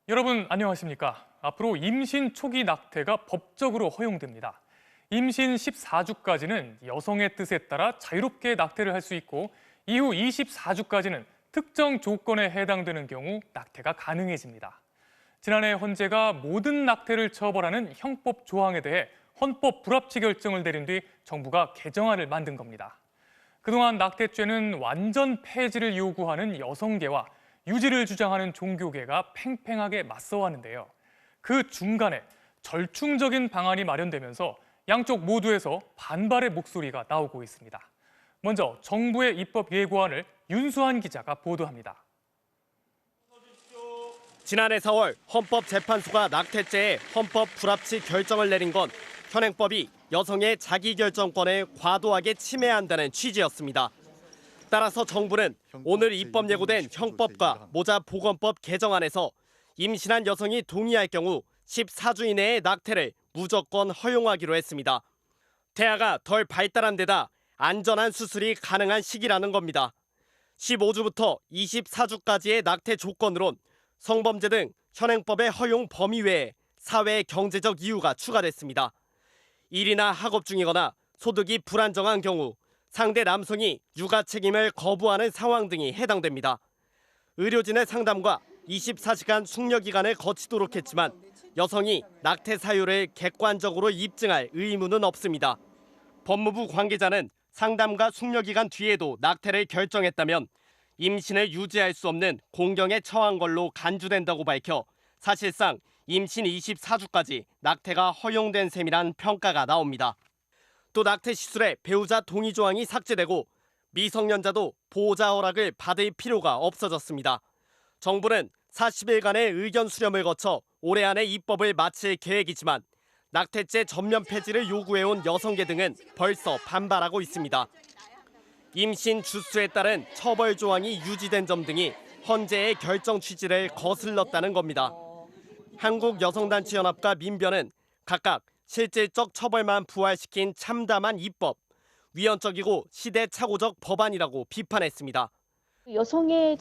여러분 안녕하십니까? 앞으로 임신 초기 낙태가 법적으로 허용됩니다. 임신 14주까지는 여성의 뜻에 따라 자유롭게 낙태를 할 수 있고 이후 24주까지는 특정 조건에 해당되는 경우 낙태가 가능해집니다. 지난해 헌재가 모든 낙태를 처벌하는 형법 조항에 대해 헌법 불합치 결정을 내린 뒤 정부가 개정안을 만든 겁니다. 그동안 낙태죄는 완전 폐지를 요구하는 여성계와 유지를 주장하는 종교계가 팽팽하게 맞서왔는데요. 그 중간에 절충적인 방안이 마련되면서 양쪽 모두에서 반발의 목소리가 나오고 있습니다. 먼저 정부의 입법 예고안을 윤수한 기자가 보도합니다. 지난해 4월 헌법재판소가 낙태죄의 헌법 불합치 결정을 내린 건 현행법이 여성의 자기결정권을 과도하게 침해한다는 취지였습니다. 따라서 정부는 오늘 입법 예고된 형법과 모자보건법 개정안에서 임신한 여성이 동의할 경우 14주 이내의 낙태를 무조건 허용하기로 했습니다. 태아가 덜 발달한 데다 안전한 수술이 가능한 시기라는 겁니다. 15주부터 24주까지의 낙태 조건으론 성범죄 등 현행법의 허용 범위 외에 사회 경제적 이유가 추가됐습니다. 일이나 학업 중이거나 소득이 불안정한 경우 상대 남성이 육아 책임을 거부하는 상황 등이 해당됩니다. 의료진의 상담과 24시간 숙려 기간을 거치도록 했지만 여성이 낙태 사유를 객관적으로 입증할 의무는 없습니다. 법무부 관계자는 상담과 숙려 기간 뒤에도 낙태를 결정했다면 임신을 유지할 수 없는 공경에 처한 걸로 간주된다고 밝혀 사실상 임신 24주까지 낙태가 허용된 셈이란 평가가 나옵니다. 또 낙태 시술에 배우자 동의 조항이 삭제되고 미성년자도 보호자 허락을 받을 필요가 없어졌습니다. 정부는 40일간의 의견 수렴을 거쳐 올해 안에 입법을 마칠 계획이지만 낙태죄 전면 폐지를 요구해온 여성계 등은 벌써 반발하고 있습니다. 임신 주수에 따른 처벌 조항이 유지된 점 등이 헌재의 결정 취지를 거슬렀다는 겁니다. 한국여성단체연합과 민변은 각각 실질적 처벌만 부활시킨 참담한 입법, 위헌적이고 시대착오적 법안이라고 비판했습니다. 여성의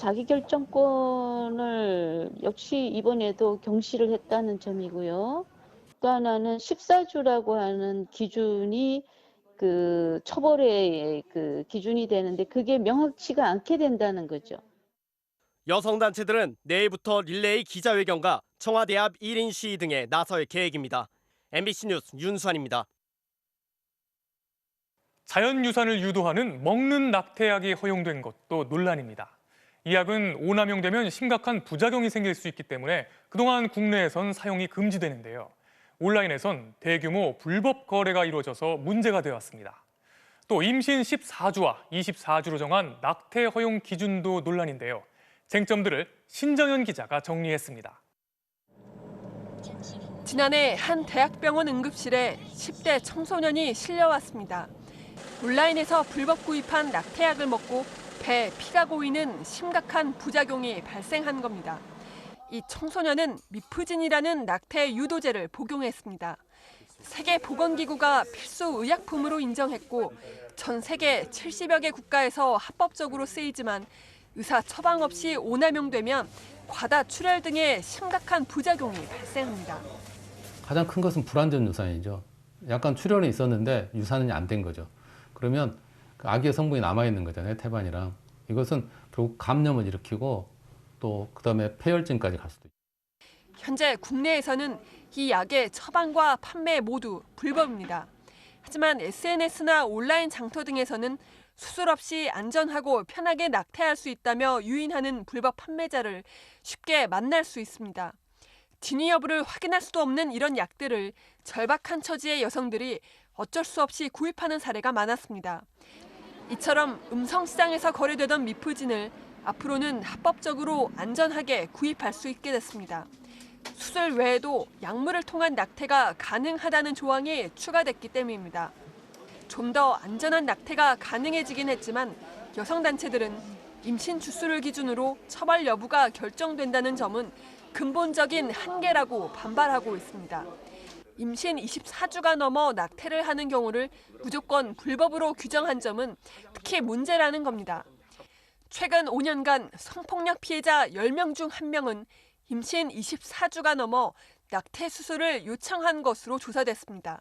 자기결정권을 역시 이번에도 경시를 했다는 점이고요. 또 하나는 14주라고 하는 기준이 그 처벌의 그 기준이 되는데 그게 명확치가 않게 된다는 거죠. 여성단체들은 내일부터 릴레이 기자회견과 청와대 앞 1인 시위 등에 나설 계획입니다. MBC 뉴스 윤수환입니다. 자연유산을 유도하는 먹는 낙태약이 허용된 것도 논란입니다. 이 약은 오남용되면 심각한 부작용이 생길 수 있기 때문에 그동안 국내에선 사용이 금지되는데요. 온라인에선 대규모 불법 거래가 이루어져서 문제가 되었습니다. 또 임신 14주와 24주로 정한 낙태 허용 기준도 논란인데요. 쟁점들을 신정현 기자가 정리했습니다. 지난해 한 대학병원 응급실에 10대 청소년이 실려왔습니다. 온라인에서 불법 구입한 낙태약을 먹고 배에 피가 고이는 심각한 부작용이 발생한 겁니다. 이 청소년은 미프진이라는 낙태 유도제를 복용했습니다. 세계보건기구가 필수 의약품으로 인정했고 전 세계 70여 개 국가에서 합법적으로 쓰이지만 의사 처방 없이 오남용되면 과다 출혈 등의 심각한 부작용이 발생합니다. 가장 큰 것은 불완전 유산이죠. 약간 출혈이 있었는데 유산이 안 된 거죠. 그러면 그 아기의 성분이 남아있는 거잖아요, 태반이랑. 이것은 결국 감염을 일으키고 또 그다음에 폐혈증까지 갈 수도 있죠. 현재 국내에서는 이 약의 처방과 판매 모두 불법입니다. 하지만 SNS나 온라인 장터 등에서는 수술 없이 안전하고 편하게 낙태할 수 있다며 유인하는 불법 판매자를 쉽게 만날 수 있습니다. 진위 여부를 확인할 수도 없는 이런 약들을 절박한 처지의 여성들이 어쩔 수 없이 구입하는 사례가 많았습니다. 이처럼 음성시장에서 거래되던 미프진을 앞으로는 합법적으로 안전하게 구입할 수 있게 됐습니다. 수술 외에도 약물을 통한 낙태가 가능하다는 조항이 추가됐기 때문입니다. 좀 더 안전한 낙태가 가능해지긴 했지만 여성단체들은 임신 주수를 기준으로 처벌 여부가 결정된다는 점은 근본적인 한계라고 반발하고 있습니다. 임신 24주가 넘어 낙태를 하는 경우를 무조건 불법으로 규정한 점은 특히 문제라는 겁니다. 최근 5년간 성폭력 피해자 10명 중 1명은 임신 24주가 넘어 낙태 수술을 요청한 것으로 조사됐습니다.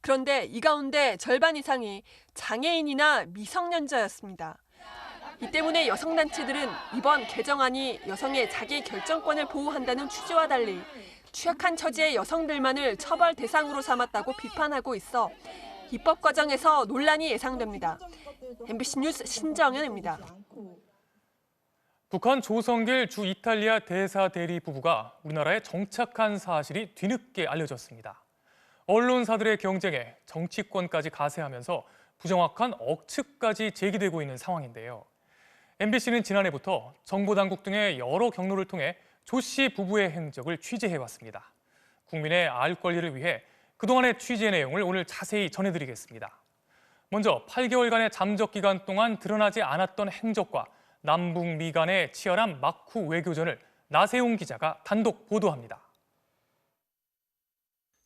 그런데 이 가운데 절반 이상이 장애인이나 미성년자였습니다. 이 때문에 여성단체들은 이번 개정안이 여성의 자기 결정권을 보호한다는 취지와 달리 취약한 처지의 여성들만을 처벌 대상으로 삼았다고 비판하고 있어 입법 과정에서 논란이 예상됩니다. MBC 뉴스 신정현입니다. 북한 조성길 주 이탈리아 대사 대리 부부가 우리나라에 정착한 사실이 뒤늦게 알려졌습니다. 언론사들의 경쟁에 정치권까지 가세하면서 부정확한 억측까지 제기되고 있는 상황인데요. MBC는 지난해부터 정보당국 등의 여러 경로를 통해 조 씨 부부의 행적을 취재해왔습니다. 국민의 알 권리를 위해 그동안의 취재 내용을 오늘 자세히 전해드리겠습니다. 먼저 8개월간의 잠적 기간 동안 드러나지 않았던 행적과 남북미 간의 치열한 막후 외교전을 나세용 기자가 단독 보도합니다.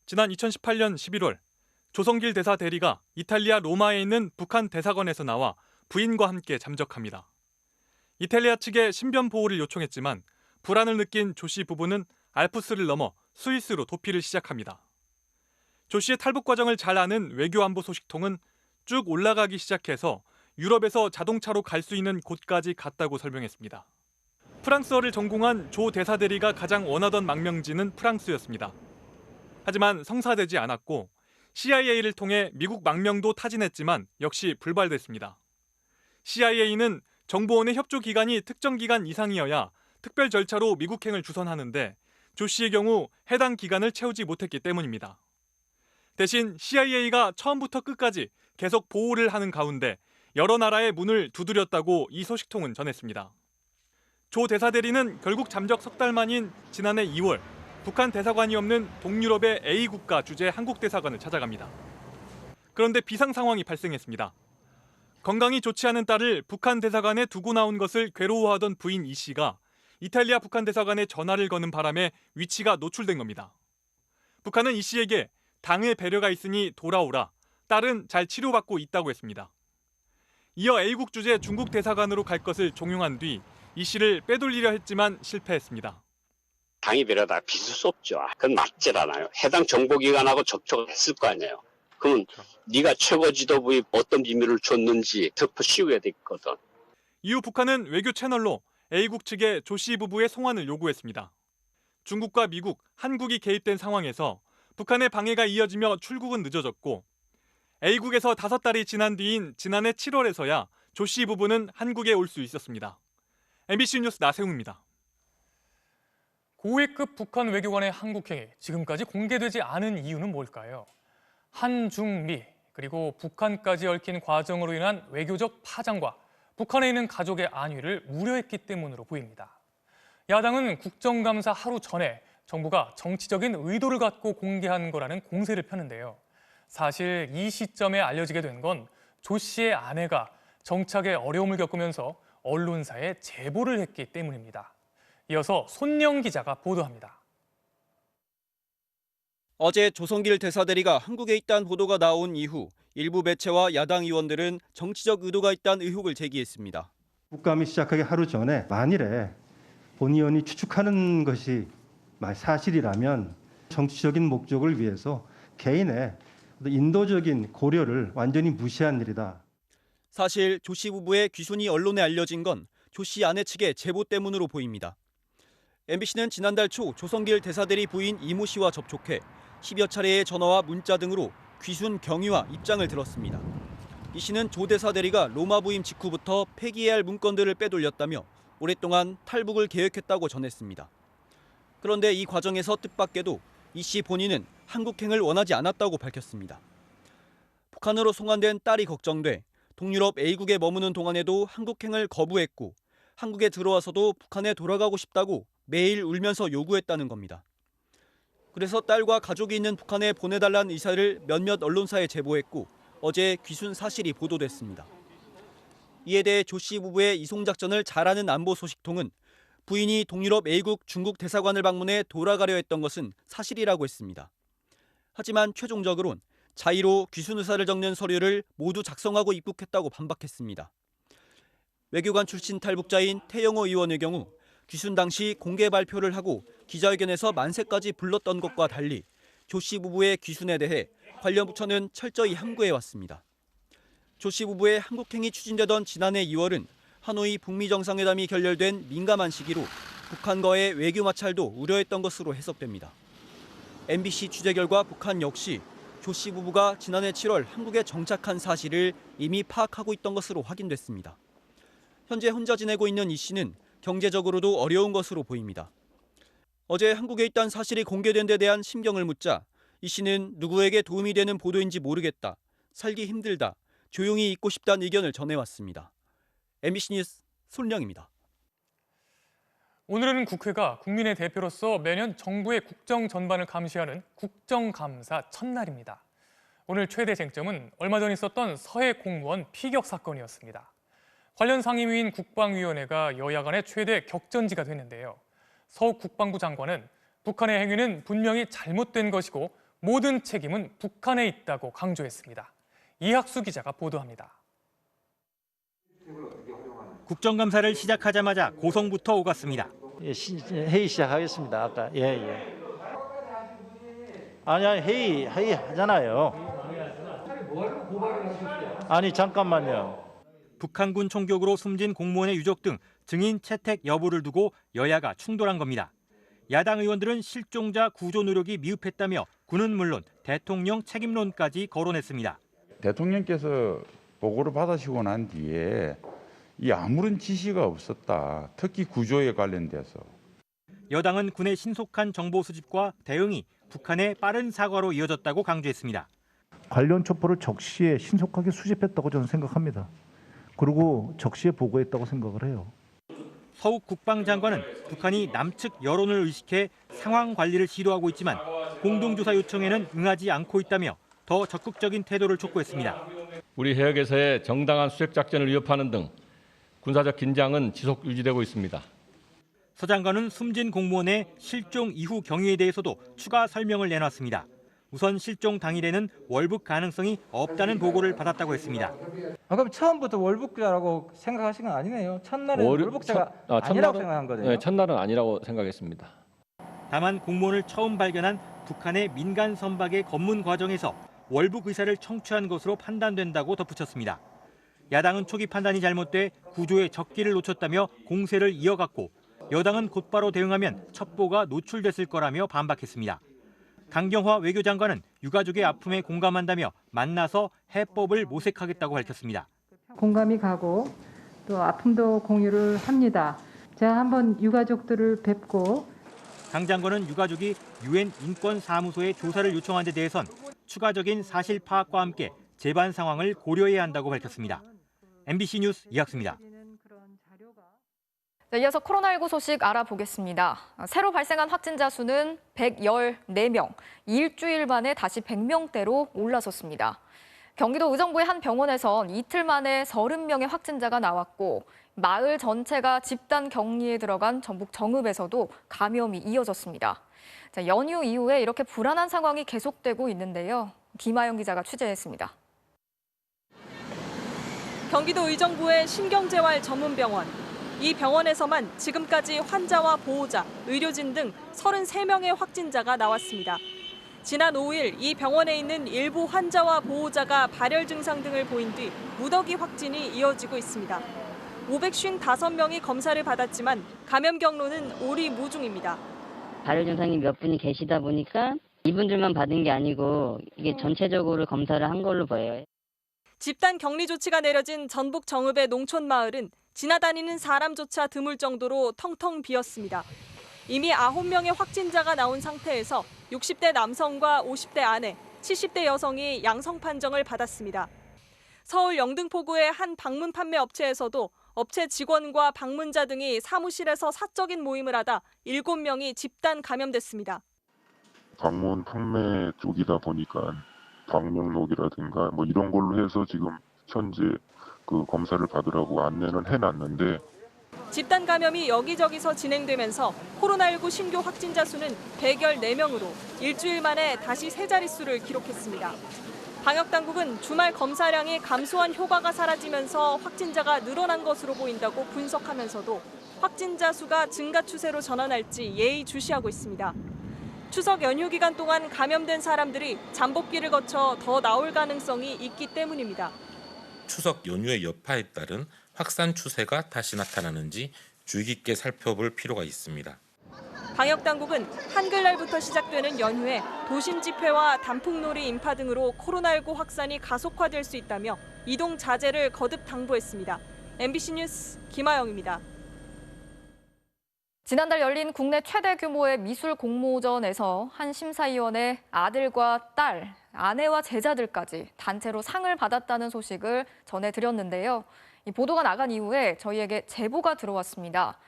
지난 2018년 11월 조성길 대사 대리가 이탈리아 로마에 있는 북한 대사관에서 나와 부인과 함께 잠적합니다. 이탈리아 측에 신변 보호를 요청했지만 불안을 느낀 조 씨 부부는 알프스를 넘어 스위스로 도피를 시작합니다. 조 씨의 탈북 과정을 잘 아는 외교안보 소식통은 쭉 올라가기 시작해서 유럽에서 자동차로 갈 수 있는 곳까지 갔다고 설명했습니다. 프랑스어를 전공한 조 대사 대리가 가장 원하던 망명지는 프랑스였습니다. 하지만 성사되지 않았고 CIA를 통해 미국 망명도 타진했지만 역시 불발됐습니다. CIA는 정보원의 협조 기간이 특정 기간 이상이어야 특별 절차로 미국행을 주선하는데 조 씨의 경우 해당 기간을 채우지 못했기 때문입니다. 대신 CIA가 처음부터 끝까지 계속 보호를 하는 가운데 여러 나라의 문을 두드렸다고 이 소식통은 전했습니다. 조 대사 대리는 결국 잠적 석 달 만인 지난해 2월 북한 대사관이 없는 동유럽의 A국가 주재 한국 대사관을 찾아갑니다. 그런데 비상 상황이 발생했습니다. 건강이 좋지 않은 딸을 북한 대사관에 두고 나온 것을 괴로워하던 부인 이 씨가 이탈리아 북한 대사관에 전화를 거는 바람에 위치가 노출된 겁니다. 북한은 이 씨에게 당의 배려가 있으니 돌아오라, 딸은 잘 치료받고 있다고 했습니다. 이어 A국 주재 중국 대사관으로 갈 것을 종용한 뒤 이 씨를 빼돌리려 했지만 실패했습니다. 당이 배려다 빚을 수 없죠. 그건 맞질 않아요. 해당 정보기관하고 접촉을 했을 거 아니에요. 그러면 네가 최고 지도부에 어떤 비밀을 줬는지 덮어 씌워야 되거든. 이후 북한은 외교 채널로 A국 측에 조 씨 부부의 송환을 요구했습니다. 중국과 미국, 한국이 개입된 상황에서 북한의 방해가 이어지며 출국은 늦어졌고 A국에서 5달이 지난 뒤인 지난해 7월에서야 조 씨 부부는 한국에 올 수 있었습니다. MBC 뉴스 나세웅입니다. 고위급 북한 외교관의 한국행이 지금까지 공개되지 않은 이유는 뭘까요? 한중미 그리고 북한까지 얽힌 과정으로 인한 외교적 파장과 북한에 있는 가족의 안위를 우려했기 때문으로 보입니다. 야당은 국정감사 하루 전에 정부가 정치적인 의도를 갖고 공개한 거라는 공세를 펴는데요. 사실 이 시점에 알려지게 된 건 조 씨의 아내가 정착에 어려움을 겪으면서 언론사에 제보를 했기 때문입니다. 이어서 손영 기자가 보도합니다. 어제 조성길 대사대리가 한국에 있다는 보도가 나온 이후 일부 매체와 야당 의원들은 정치적 의도가 있다는 의혹을 제기했습니다. 국감이 시작하기 하루 전에 만일에 본 의원이 추측하는 것이 사실이라면 정치적인 목적을 위해서 개인의 인도적인 고려를 완전히 무시한 일이다. 사실 조 씨 부부의 귀순이 언론에 알려진 건 조 씨 아내 측의 제보 때문으로 보입니다. MBC는 지난달 초 조성길 대사대리 부인 이모 씨와 접촉해 10여 차례의 전화와 문자 등으로 귀순 경위와 입장을 들었습니다. 이 씨는 조 대사대리가 로마 부임 직후부터 폐기해야 할 문건들을 빼돌렸다며 오랫동안 탈북을 계획했다고 전했습니다. 그런데 이 과정에서 뜻밖에도 이 씨 본인은 한국행을 원하지 않았다고 밝혔습니다. 북한으로 송환된 딸이 걱정돼 동유럽 A국에 머무는 동안에도 한국행을 거부했고 한국에 들어와서도 북한에 돌아가고 싶다고 매일 울면서 요구했다는 겁니다. 그래서 딸과 가족이 있는 북한에 보내달라는 의사를 몇몇 언론사에 제보했고 어제 귀순 사실이 보도됐습니다. 이에 대해 조 씨 부부의 이송 작전을 잘 아는 안보 소식통은 부인이 동유럽 A국 중국 대사관을 방문해 돌아가려 했던 것은 사실이라고 했습니다. 하지만 최종적으론 자의로 귀순 의사를 적는 서류를 모두 작성하고 입국했다고 반박했습니다. 외교관 출신 탈북자인 태영호 의원의 경우 귀순 당시 공개 발표를 하고 기자회견에서 만세까지 불렀던 것과 달리 조 씨 부부의 귀순에 대해 관련 부처는 철저히 함구해왔습니다. 조 씨 부부의 한국행이 추진되던 지난해 2월은 하노이 북미 정상회담이 결렬된 민감한 시기로 북한과의 외교 마찰도 우려했던 것으로 해석됩니다. MBC 취재 결과 북한 역시 조 씨 부부가 지난해 7월 한국에 정착한 사실을 이미 파악하고 있던 것으로 확인됐습니다. 현재 혼자 지내고 있는 이 씨는 경제적으로도 어려운 것으로 보입니다. 어제 한국에 있다는 사실이 공개된 데 대한 심경을 묻자 이 씨는 누구에게 도움이 되는 보도인지 모르겠다, 살기 힘들다, 조용히 있고 싶다는 의견을 전해왔습니다. MBC 뉴스 손령입니다. 오늘은 국회가 국민의 대표로서 매년 정부의 국정 전반을 감시하는 국정감사 첫날입니다. 오늘 최대 쟁점은 얼마 전 있었던 서해 공무원 피격 사건이었습니다. 관련 상임위인 국방위원회가 여야 간의 최대 격전지가 됐는데요. 서욱 국방부 장관은 북한의 행위는 분명히 잘못된 것이고 모든 책임은 북한에 있다고 강조했습니다. 이학수 기자가 보도합니다. 국정감사를 시작하자마자 고성부터 오갔습니다. 회의 시작하겠습니다. 아까 아니 회의 하잖아요. 아니 잠깐만요. 북한군 총격으로 숨진 공무원의 유족 등 증인 채택 여부를 두고 여야가 충돌한 겁니다. 야당 의원들은 실종자 구조 노력이 미흡했다며 군은 물론 대통령 책임론까지 거론했습니다. 대통령께서 보고를 받으시고 난 뒤에 이 아무런 지시가 없었다. 특히 구조에 관련돼서. 여당은 군의 신속한 정보 수집과 대응이 북한의 빠른 사과로 이어졌다고 강조했습니다. 관련 첩보를 적시에 신속하게 수집했다고 저는 생각합니다. 그리고 적시에 보고했다고 생각을 해요. 서욱 국방장관은 북한이 남측 여론을 의식해 상황 관리를 시도하고 있지만 공동조사 요청에는 응하지 않고 있다며 더 적극적인 태도를 촉구했습니다. 우리 해역에서의 정당한 수색 작전을 위협하는 등 군사적 긴장은 지속 유지되고 있습니다. 서 장관은 숨진 공무원의 실종 이후 경위에 대해서도 추가 설명을 내놨습니다. 우선 실종 당일에는 월북 가능성이 없다는 보고를 받았다고 했습니다. 그럼 처음부터 월북자라고 생각하신 건 아니네요. 첫날은 월북자가 아니라고 생각한 거네요. 네, 첫날은 아니라고 생각했습니다. 다만 공무원을 처음 발견한 북한의 민간 선박의 검문 과정에서 월북 의사를 청취한 것으로 판단된다고 덧붙였습니다. 야당은 초기 판단이 잘못돼 구조의 적기를 놓쳤다며 공세를 이어갔고 여당은 곧바로 대응하면 첩보가 노출됐을 거라며 반박했습니다. 강경화 외교장관은 유가족의 아픔에 공감한다며 만나서 해법을 모색하겠다고 밝혔습니다. 공감이 가고 또 아픔도 공유를 합니다. 제가 한번 유가족들을 뵙고 강 장관은 유가족이 UN 인권사무소에 조사를 요청한 데 대해선 추가적인 사실 파악과 함께 재반 상황을 고려해야 한다고 밝혔습니다. MBC 뉴스 이학수입니다. 네, 이어서 코로나19 소식 알아보겠습니다. 새로 발생한 확진자 수는 114명, 일주일 만에 다시 100명대로 올라섰습니다. 경기도 의정부의 한 병원에선 이틀 만에 30명의 확진자가 나왔고 마을 전체가 집단 격리에 들어간 전북 정읍에서도 감염이 이어졌습니다. 자, 연휴 이후에 이렇게 불안한 상황이 계속되고 있는데요. 김아영 기자가 취재했습니다. 경기도 의정부의 신경재활 전문병원. 이 병원에서만 지금까지 환자와 보호자, 의료진 등 33명의 확진자가 나왔습니다. 지난 5일 이 병원에 있는 일부 환자와 보호자가 발열 증상 등을 보인 뒤 무더기 확진이 이어지고 있습니다. 555명이 검사를 받았지만 감염 경로는 오리무중입니다. 발열 증상이 몇 분이 계시다 보니까 이분들만 받은 게 아니고 이게 전체적으로 검사를 한 걸로 보여요. 집단 격리 조치가 내려진 전북 정읍의 농촌 마을은 지나다니는 사람조차 드물 정도로 텅텅 비었습니다. 이미 9명의 확진자가 나온 상태에서 60대 남성과 50대 아내, 70대 여성이 양성 판정을 받았습니다. 서울 영등포구의 한 방문 판매 업체에서도 업체 직원과 방문자 등이 사무실에서 사적인 모임을 하다 7명이 집단 감염됐습니다. 방문 판매 쪽이다 보니까 방명록이라든가 뭐 이런 걸로 해서 지금 현재 그 검사를 받으라고 안내는 해놨는데 집단 감염이 여기저기서 진행되면서 코로나19 신규 확진자 수는 114명으로 일주일 만에 다시 세 자릿수를 기록했습니다. 방역당국은 주말 검사량이 감소한 효과가 사라지면서 확진자가 늘어난 것으로 보인다고 분석하면서도 확진자 수가 증가 추세로 전환할지 예의주시하고 있습니다. 추석 연휴 기간 동안 감염된 사람들이 잠복기를 거쳐 더 나올 가능성이 있기 때문입니다. 추석 연휴의 여파에 따른 확산 추세가 다시 나타나는지 주의 깊게 살펴볼 필요가 있습니다. 방역당국은 한글날부터 시작되는 연휴에 도심 집회와 단풍놀이 인파 등으로 코로나19 확산이 가속화될 수 있다며 이동 자제를 거듭 당부했습니다. MBC 뉴스 김아영입니다. 지난달 열린 국내 최대 규모의 미술 공모전에서 한 심사위원의 아들과 딸, 아내와 제자들까지 단체로 상을 받았다는 소식을 전해드렸는데요. 이 보도가 나간 이후에 저희에게 제보가 들어왔습니다.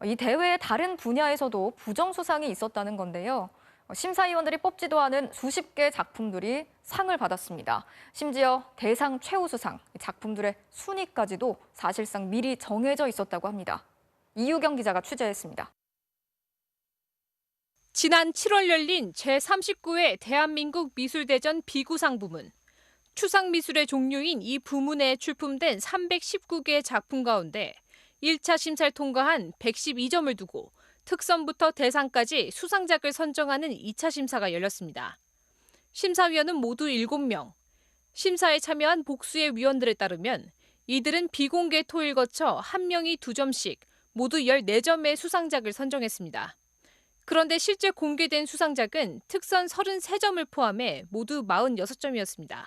이 대회의 다른 분야에서도 부정수상이 있었다는 건데요. 심사위원들이 뽑지도 않은 수십 개 작품들이 상을 받았습니다. 심지어 대상 최우수상, 작품들의 순위까지도 사실상 미리 정해져 있었다고 합니다. 이유경 기자가 취재했습니다. 지난 7월 열린 제39회 대한민국 미술대전 비구상 부문. 추상 미술의 종류인 이 부문에 출품된 319개의 작품 가운데 1차 심사를 통과한 112점을 두고 특선부터 대상까지 수상작을 선정하는 2차 심사가 열렸습니다. 심사위원은 모두 7명. 심사에 참여한 복수의 위원들에 따르면 이들은 비공개 토의를 거쳐 한 명이 2점씩 모두 14점의 수상작을 선정했습니다. 그런데 실제 공개된 수상작은 특선 33점을 포함해 모두 46점이었습니다.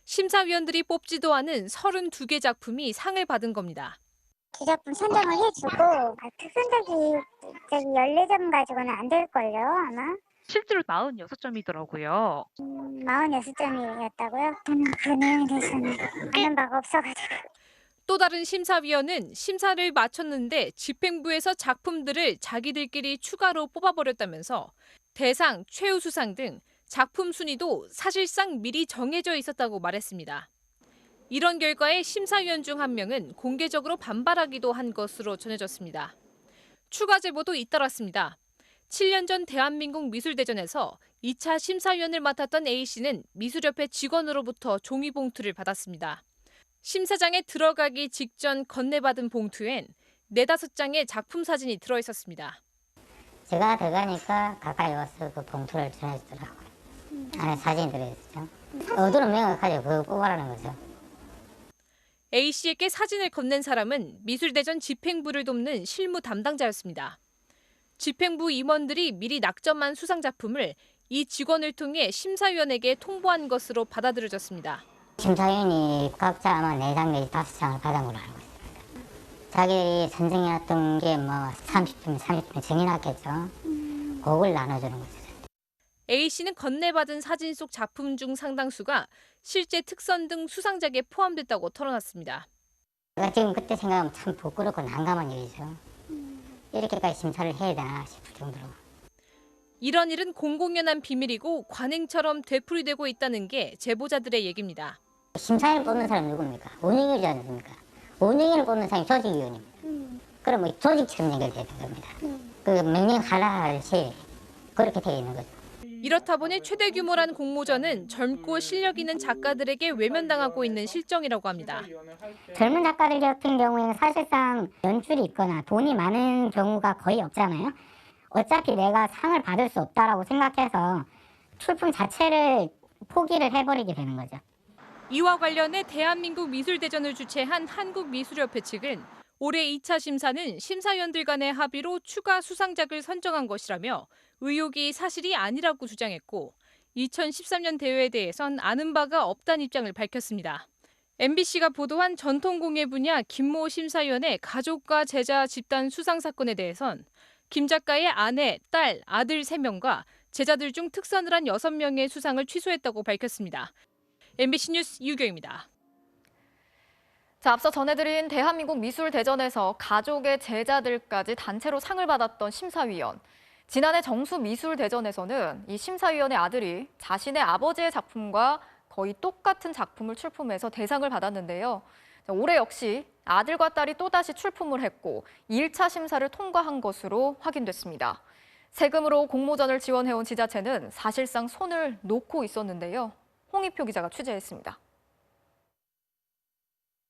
심사위원들이 뽑지도 않은 32개 작품이 상을 받은 겁니다. 그 작품 선정을 해주고 특선작이 14점 가지고는 안 될걸요, 아마. 실제로 46점이더라고요. 46점이었다고요? 저는 그 내용에 대해서는 아는 바가 없어가지고. 또 다른 심사위원은 심사를 마쳤는데 집행부에서 작품들을 자기들끼리 추가로 뽑아버렸다면서 대상, 최우수상 등 작품 순위도 사실상 미리 정해져 있었다고 말했습니다. 이런 결과에 심사위원 중 한 명은 공개적으로 반발하기도 한 것으로 전해졌습니다. 추가 제보도 잇따랐습니다. 7년 전 대한민국 미술대전에서 2차 심사위원을 맡았던 A씨는 미술협회 직원으로부터 종이봉투를 받았습니다. 심사장에 들어가기 직전 건네받은 봉투엔 4-5장의 작품 사진이 들어있었습니다. 제가 들어가니까 가까이 와서 그 봉투를 전해주더라고요. 안에 사진이 들어있었죠. 의도는 명확하죠. 그거 뽑아라는 거죠. A씨에게 사진을 건넨 사람은 미술대전 집행부를 돕는 실무 담당자였습니다. 집행부 임원들이 미리 낙점한 수상작품을 이 직원을 통해 심사위원에게 통보한 것으로 받아들여졌습니다. 심사위원이 각자 아마 4장 내지 5장을 받은 걸로 알고 있습니다. 자기들이 선정해놨던 게 뭐 30점 정해놨겠죠. 그걸 나눠주는 거죠. A씨는 건네받은 사진 속 작품 중 상당수가 실제 특선 등 수상작에 포함됐다고 털어놨습니다. 제가 지금 그때 생각하면 참 부끄럽고 난감한 일이죠. 이렇게까지 심사를 해야 되나 싶을 정도로. 이런 일은 공공연한 비밀이고 관행처럼 되풀이되고 있다는 게 제보자들의 얘기입니다. 심사위원 뽑는 사람 누굽니까? 운영위원이지 않습니까? 운영위원을 뽑는 사람이 조직위원입니다. 그럼 뭐 조직처럼 연결되는 겁니다. 그 명령 하나씩 그렇게 되어 있는 거죠. 이렇다 보니 최대 규모란 공모전은 젊고 실력 있는 작가들에게 외면당하고 있는 실정이라고 합니다. 젊은 작가들 같은 경우에는 사실상 연출이 있거나 돈이 많은 경우가 거의 없잖아요. 어차피 내가 상을 받을 수 없다라고 생각해서 출품 자체를 포기를 해버리게 되는 거죠. 이와 관련해 대한민국 미술대전을 주최한 한국미술협회 측은 올해 2차 심사는 심사위원들 간의 합의로 추가 수상작을 선정한 것이라며 의혹이 사실이 아니라고 주장했고 2013년 대회에 대해선 아는 바가 없다는 입장을 밝혔습니다. MBC가 보도한 전통공예 분야 김모 심사위원의 가족과 제자 집단 수상 사건에 대해선 김 작가의 아내, 딸, 아들 3명과 제자들 중 특선을 한 6명의 수상을 취소했다고 밝혔습니다. MBC 뉴스 유경입니다. 자, 앞서 전해드린 대한민국 미술대전에서 가족의 제자들까지 단체로 상을 받았던 심사위원. 지난해 정수미술대전에서는 이 심사위원의 아들이 자신의 아버지의 작품과 거의 똑같은 작품을 출품해서 대상을 받았는데요. 자, 올해 역시 아들과 딸이 또다시 출품을 했고 1차 심사를 통과한 것으로 확인됐습니다. 세금으로 공모전을 지원해온 지자체는 사실상 손을 놓고 있었는데요. 홍익표 기자가 취재했습니다.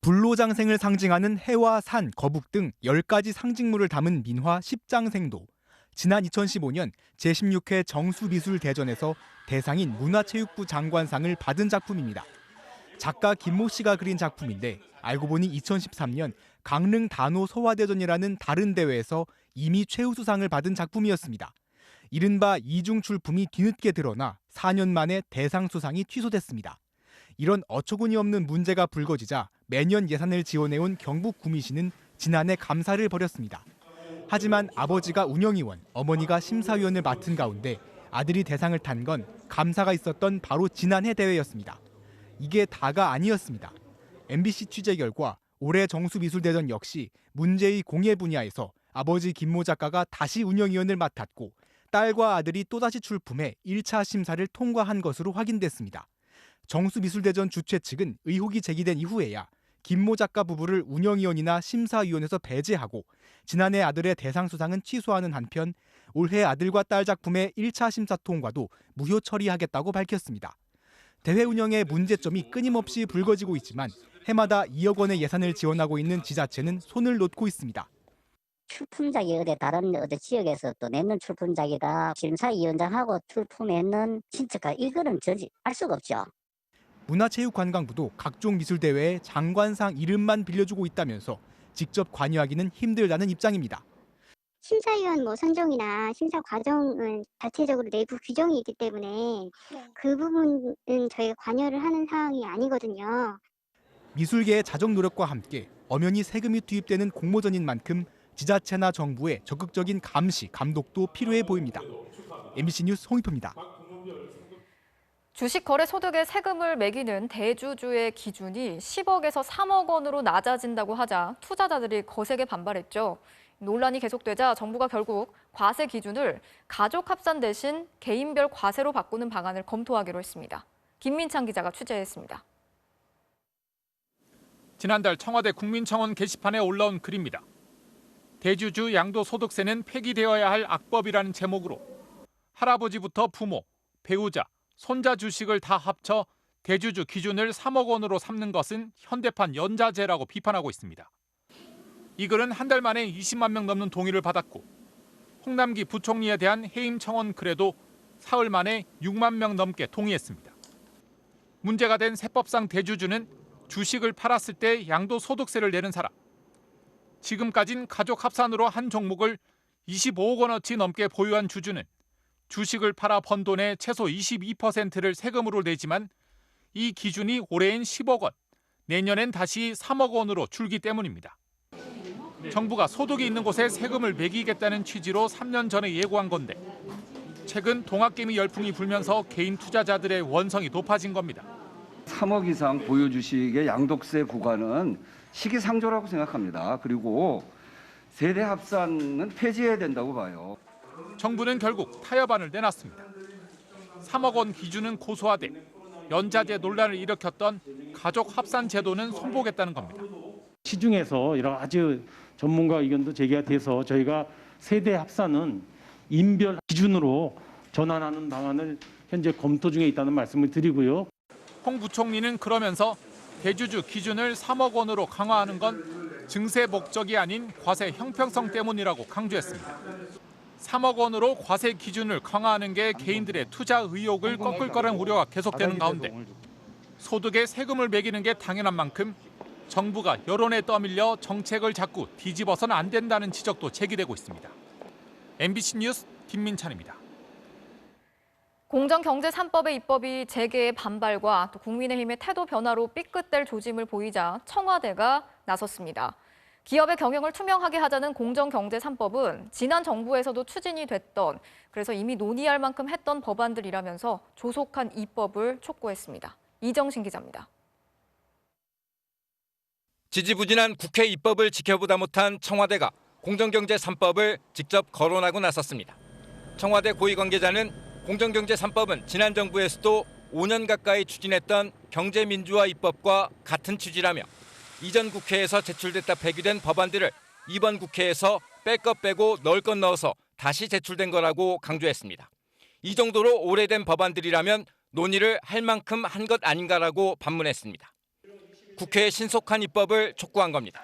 불로장생을 상징하는 해와 산, 거북 등 10가지 상징물을 담은 민화 십장생도 지난 2015년 제16회 정수미술대전에서 대상인 문화체육부 장관상을 받은 작품입니다. 작가 김모 씨가 그린 작품인데 알고 보니 2013년 강릉 단호 소화대전이라는 다른 대회에서 이미 최우수상을 받은 작품이었습니다. 이른바 이중 출품이 뒤늦게 드러나 4년 만에 대상 수상이 취소됐습니다. 이런 어처구니 없는 문제가 불거지자 매년 예산을 지원해온 경북구미시는 지난해 감사를 벌였습니다. 하지만 아버지가 운영위원, 어머니가 심사위원을 맡은 가운데 아들이 대상을 탄 건 감사가 있었던 바로 지난해 대회였습니다. 이게 다가 아니었습니다. MBC 취재 결과 올해 정수미술대전 역시 문제의 공예 분야에서 아버지 김모 작가가 다시 운영위원을 맡았고 딸과 아들이 또다시 출품해 1차 심사를 통과한 것으로 확인됐습니다. 정수미술대전 주최 측은 의혹이 제기된 이후에야 김모 작가 부부를 운영위원이나 심사위원에서 배제하고 지난해 아들의 대상 수상은 취소하는 한편 올해 아들과 딸 작품의 1차 심사 통과도 무효 처리하겠다고 밝혔습니다. 대회 운영의 문제점이 끊임없이 불거지고 있지만 해마다 2억 원의 예산을 지원하고 있는 지자체는 손을 놓고 있습니다. 출품작이 다른 지역에서 또 내는 출품작이다. 심사위원장하고 출품했는 진짜가 이거는 알 수가 없죠. 문화체육관광부도 각종 미술대회에 장관상 이름만 빌려주고 있다면서 직접 관여하기는 힘들다는 입장입니다. 심사위원 선정이나 심사 과정은 자체적으로 내부 규정이 있기 때문에 그 부분은 저희가 관여를 하는 사항이 아니거든요. 미술계의 자정 노력과 함께 엄연히 세금이 투입되는 공모전인 만큼 지자체나 정부의 적극적인 감시, 감독도 필요해 보입니다. MBC 뉴스 홍익표입니다. 주식 거래 소득에 세금을 매기는 대주주의 기준이 10억에서 3억 원으로 낮아진다고 하자 투자자들이 거세게 반발했죠. 논란이 계속되자 정부가 결국 과세 기준을 가족 합산 대신 개인별 과세로 바꾸는 방안을 검토하기로 했습니다. 김민창 기자가 취재했습니다. 지난달 청와대 국민청원 게시판에 올라온 글입니다. 대주주 양도소득세는 폐기되어야 할 악법이라는 제목으로 할아버지부터 부모, 배우자, 손자 주식을 다 합쳐 대주주 기준을 3억 원으로 삼는 것은 현대판 연자제라고 비판하고 있습니다. 이 글은 한 달 만에 20만 명 넘는 동의를 받았고 홍남기 부총리에 대한 해임 청원 글에도 사흘 만에 6만 명 넘게 동의했습니다. 문제가 된 세법상 대주주는 주식을 팔았을 때 양도소득세를 내는 사람. 지금까진 가족 합산으로 한 종목을 25억 원어치 넘게 보유한 주주는 주식을 팔아 번 돈의 최소 22%를 세금으로 내지만 이 기준이 올해엔 10억 원, 내년엔 다시 3억 원으로 줄기 때문입니다. 정부가 소득이 있는 곳에 세금을 매기겠다는 취지로 3년 전에 예고한 건데 최근 동학개미 열풍이 불면서 개인 투자자들의 원성이 높아진 겁니다. 3억 이상 보유 주식의 양도세 구간은 시기상조라고 생각합니다. 그리고 세대 합산은 폐지해야 된다고 봐요. 정부는 결국 타협안을 내놨습니다. 3억 원 기준은 고소하되 연자제 논란을 일으켰던 가족 합산 제도는 손보겠다는 겁니다. 시중에서 여러 가지 전문가 의견도 제기가 돼서 저희가 세대 합산은 인별 기준으로 전환하는 방안을 현재 검토 중에 있다는 말씀을 드리고요. 홍 부총리는 그러면서 대주주 기준을 3억 원으로 강화하는 건 증세 목적이 아닌 과세 형평성 때문이라고 강조했습니다. 3억 원으로 과세 기준을 강화하는 게 개인들의 투자 의욕을 꺾을 거란 우려가 계속되는 가운데 소득에 세금을 매기는 게 당연한 만큼 정부가 여론에 떠밀려 정책을 자꾸 뒤집어서는 안 된다는 지적도 제기되고 있습니다. MBC 뉴스 김민찬입니다. 공정경제 3법의 입법이 재계의 반발과 또 국민의힘의 태도 변화로 삐끗될 조짐을 보이자 청와대가 나섰습니다. 기업의 경영을 투명하게 하자는 공정경제 3법은 지난 정부에서도 추진이 됐던, 그래서 이미 논의할 만큼 했던 법안들이라면서 조속한 입법을 촉구했습니다. 이정신 기자입니다. 지지부진한 국회 입법을 지켜보다 못한 청와대가 공정경제 3법을 직접 거론하고 나섰습니다. 청와대 고위 관계자는 공정경제 3법은 지난 정부에서도 5년 가까이 추진했던 경제민주화 입법과 같은 취지라며 이전 국회에서 제출됐다 폐기된 법안들을 이번 국회에서 뺄 것 빼고 넣을 것 넣어서 다시 제출된 거라고 강조했습니다. 이 정도로 오래된 법안들이라면 논의를 할 만큼 한 것 아닌가라고 반문했습니다. 국회의 신속한 입법을 촉구한 겁니다.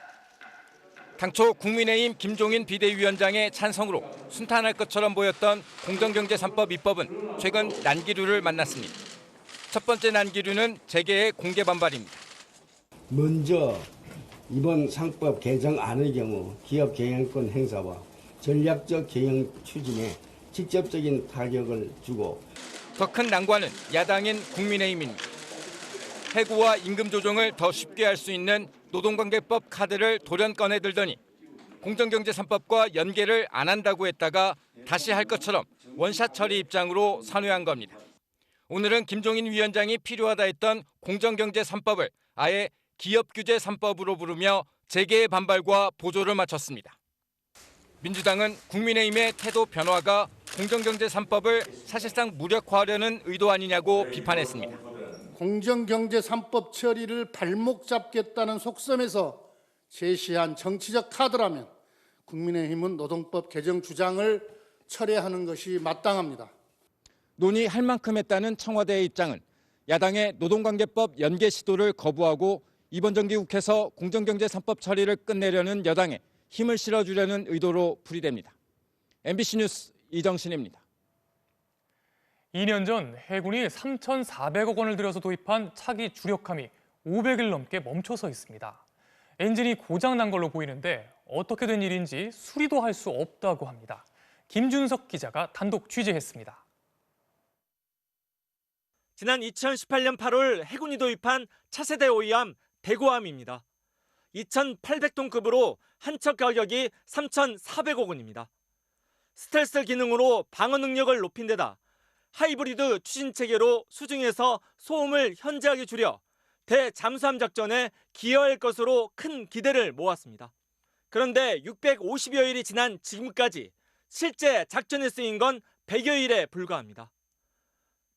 당초 국민의힘 김종인 비대위원장의 찬성으로 순탄할 것처럼 보였던 공정경제 3법 입법은 최근 난기류를 만났습니다. 첫 번째 난기류는 재계의 공개 반발입니다. 먼저 이번 상법 개정안의 경우 기업 경영권 행사와 전략적 경영 추진에 직접적인 타격을 주고 더 큰 난관은 야당인 국민의힘입니다. 해고와 임금 조정을 더 쉽게 할 수 있는 노동관계법 카드를 돌연 꺼내들더니 공정경제 3법과 연계를 안 한다고 했다가 다시 할 것처럼 원샷 처리 입장으로 선회한 겁니다. 오늘은 김종인 위원장이 필요하다 했던 공정경제 3법을 아예 기업규제 3법으로 부르며 재계의 반발과 보조를 맞췄습니다. 민주당은 국민의힘의 태도 변화가 공정경제 3법을 사실상 무력화하려는 의도 아니냐고 비판했습니다. 공정경제 3법 처리를 발목 잡겠다는 속셈에서 제시한 정치적 카드라면 국민의힘은 노동법 개정 주장을 철회하는 것이 마땅합니다. 논의할 만큼 했다는 청와대의 입장은 야당의 노동관계법 연계 시도를 거부하고 이번 정기국회에서 공정경제 3법 처리를 끝내려는 여당에 힘을 실어주려는 의도로 풀이됩니다. MBC 뉴스 이정신입니다. 2년 전 해군이 3,400억 원을 들여서 도입한 차기 주력함이 500일 넘게 멈춰서 있습니다. 엔진이 고장난 걸로 보이는데 어떻게 된 일인지 수리도 할 수 없다고 합니다. 김준석 기자가 단독 취재했습니다. 지난 2018년 8월 해군이 도입한 차세대 오이함 대구함입니다. 2,800톤급으로 한 척 가격이 3,400억 원입니다. 스텔스 기능으로 방어 능력을 높인 데다 하이브리드 추진 체계로 수중에서 소음을 현저하게 줄여 대잠수함 작전에 기여할 것으로 큰 기대를 모았습니다. 그런데 650여일이 지난 지금까지 실제 작전에 쓰인 건 100여일에 불과합니다.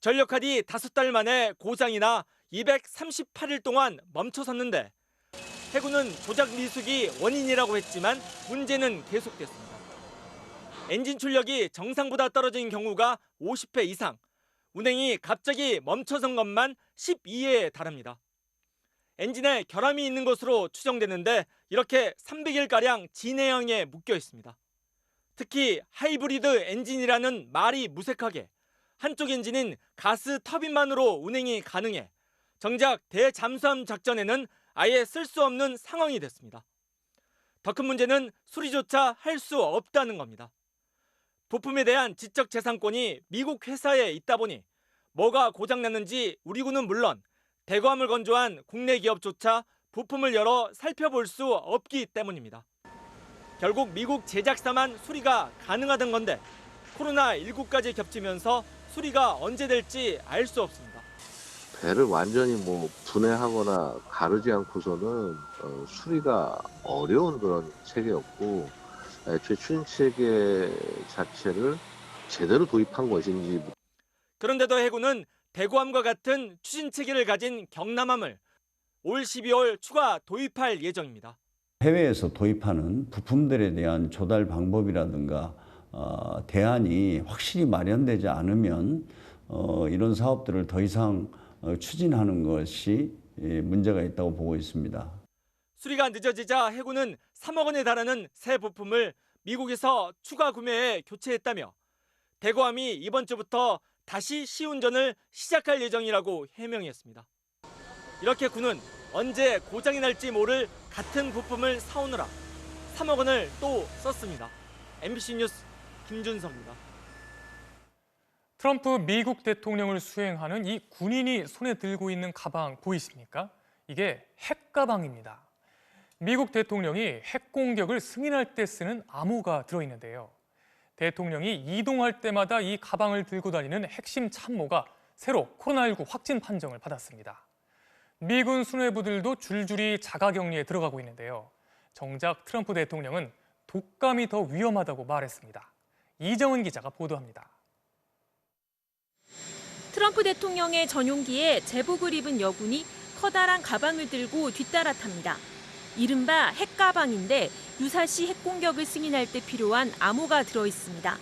전력하 뒤 5달 만에 고장이나 238일 동안 멈춰섰는데 해군은 조작 미숙이 원인이라고 했지만 문제는 계속됐습니다. 엔진 출력이 정상보다 떨어진 경우가 50회 이상, 운행이 갑자기 멈춰선 것만 12회에 달합니다. 엔진에 결함이 있는 것으로 추정되는데 이렇게 300일가량 진해양에 묶여 있습니다. 특히 하이브리드 엔진이라는 말이 무색하게 한쪽 엔진인 가스 터빈만으로 운행이 가능해 정작 대잠수함 작전에는 아예 쓸 수 없는 상황이 됐습니다. 더 큰 문제는 수리조차 할 수 없다는 겁니다. 부품에 대한 지적재산권이 미국 회사에 있다 보니 뭐가 고장났는지 우리 군은 물론 대구함을 건조한 국내 기업조차 부품을 열어 살펴볼 수 없기 때문입니다. 결국 미국 제작사만 수리가 가능하던 건데 코로나19까지 겹치면서 수리가 언제 될지 알 수 없습니다. 배를 완전히 분해하거나 가르지 않고서는 수리가 어려운 그런 체계였고 애초에 추진 체계 자체를 제대로 도입한 것인지. 그런데도 해군은 대구함과 같은 추진 체계를 가진 경남함을 올 12월 추가 도입할 예정입니다. 해외에서 도입하는 부품들에 대한 조달 방법이라든가 대안이 확실히 마련되지 않으면 이런 사업들을 더 이상 추진하는 것이 문제가 있다고 보고 있습니다. 수리가 늦어지자 해군은 3억 원에 달하는 새 부품을 미국에서 추가 구매해 교체했다며 대구함이 이번 주부터 다시 시운전을 시작할 예정이라고 해명했습니다. 이렇게 군은 언제 고장이 날지 모를 같은 부품을 사오느라 3억 원을 또 썼습니다. MBC 뉴스 김준석입니다. 트럼프 미국 대통령을 수행하는 이 군인이 손에 들고 있는 가방 보이십니까? 이게 핵가방입니다. 미국 대통령이 핵 공격을 승인할 때 쓰는 암호가 들어있는데요. 대통령이 이동할 때마다 이 가방을 들고 다니는 핵심 참모가 새로 코로나19 확진 판정을 받았습니다. 미군 수뇌부들도 줄줄이 자가격리에 들어가고 있는데요. 정작 트럼프 대통령은 독감이 더 위험하다고 말했습니다. 이정은 기자가 보도합니다. 트럼프 대통령의 전용기에 제복을 입은 여군이 커다란 가방을 들고 뒤따라 탑니다. 이른바 핵가방인데 유사시 핵공격을 승인할 때 필요한 암호가 들어있습니다.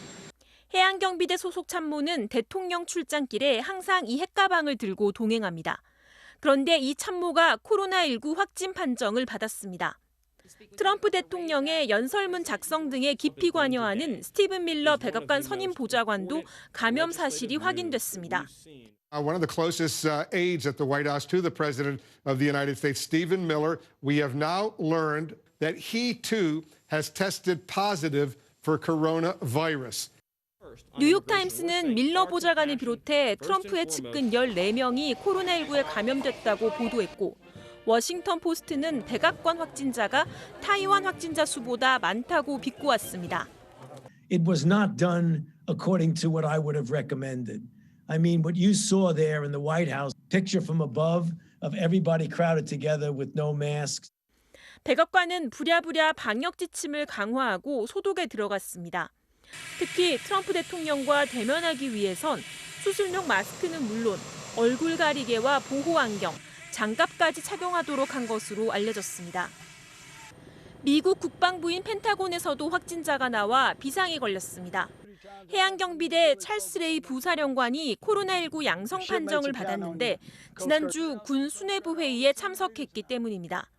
해양경비대 소속 참모는 대통령 출장길에 항상 이 핵가방을 들고 동행합니다. 그런데 이 참모가 코로나19 확진 판정을 받았습니다. 트럼프 대통령의 연설문 작성 등에 깊이 관여하는 스티븐 밀러 백악관 선임 보좌관도 감염 사실이 확인됐습니다. One of the closest aides at the White House to the President of the United States, Stephen Miller, we have now learned that he too has tested positive for coronavirus. 뉴욕타임스는 밀러 보좌관을 비롯해 트럼프의 측근 14명이 코로나19에 감염됐다고 보도했고 워싱턴 포스트는 백악관 확진자가 타이완 확진자 수보다 많다고 비꼬았습니다. It was not done according to what I would have recommended. I mean, what you saw there in the White House, picture from above of everybody crowded together with no masks. 백악관은 부랴부랴 방역 지침을 강화하고 소독에 들어갔습니다. 특히 트럼프 대통령과 대면하기 위해선 수술용 마스크는 물론 얼굴 가리개와 보호 안경, 장갑까지 착용하도록 한 것으로 알려졌습니다. 미국 국방부인 펜타곤에서도 확진자가 나와 비상이 걸렸습니다. 해양경비대 찰스 레이 부사령관이 코로나19 양성 판정을 받았는데 지난주 군 수뇌부 회의에 참석했기 때문입니다.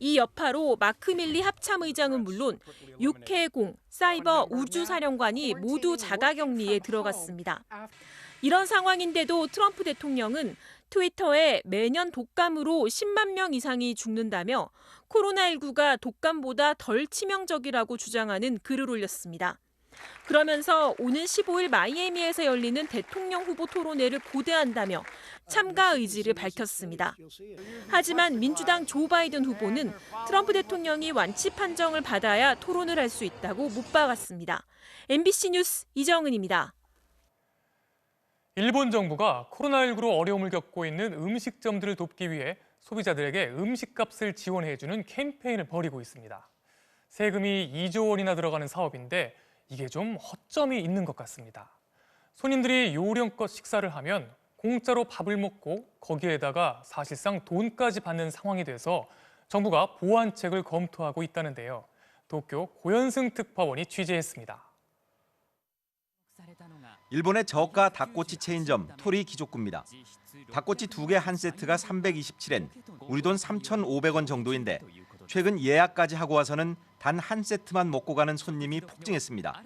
이 여파로 마크 밀리 합참의장은 물론 육해공, 사이버 우주사령관이 모두 자가격리에 들어갔습니다. 이런 상황인데도 트럼프 대통령은 트위터에 매년 독감으로 10만 명 이상이 죽는다며 코로나19가 독감보다 덜 치명적이라고 주장하는 글을 올렸습니다. 그러면서 오는 15일 마이애미에서 열리는 대통령 후보 토론회를 고대한다며 참가 의지를 밝혔습니다. 하지만 민주당 조 바이든 후보는 트럼프 대통령이 완치 판정을 받아야 토론을 할 수 있다고 못 박았습니다. MBC 뉴스 이정은입니다. 일본 정부가 코로나19로 어려움을 겪고 있는 음식점들을 돕기 위해 소비자들에게 음식값을 지원해주는 캠페인을 벌이고 있습니다. 세금이 2조 원이나 들어가는 사업인데 이게 좀 허점이 있는 것 같습니다. 손님들이 요령껏 식사를 하면 공짜로 밥을 먹고 거기에다가 사실상 돈까지 받는 상황이 돼서 정부가 보완책을 검토하고 있다는데요. 도쿄 고현승 특파원이 취재했습니다. 일본의 저가 닭꼬치 체인점 토리 기족구입니다. 닭꼬치 2개 한 세트가 327엔, 우리 돈 3,500원 정도인데 최근 예약까지 하고 와서는 단 한 세트만 먹고 가는 손님이 폭증했습니다.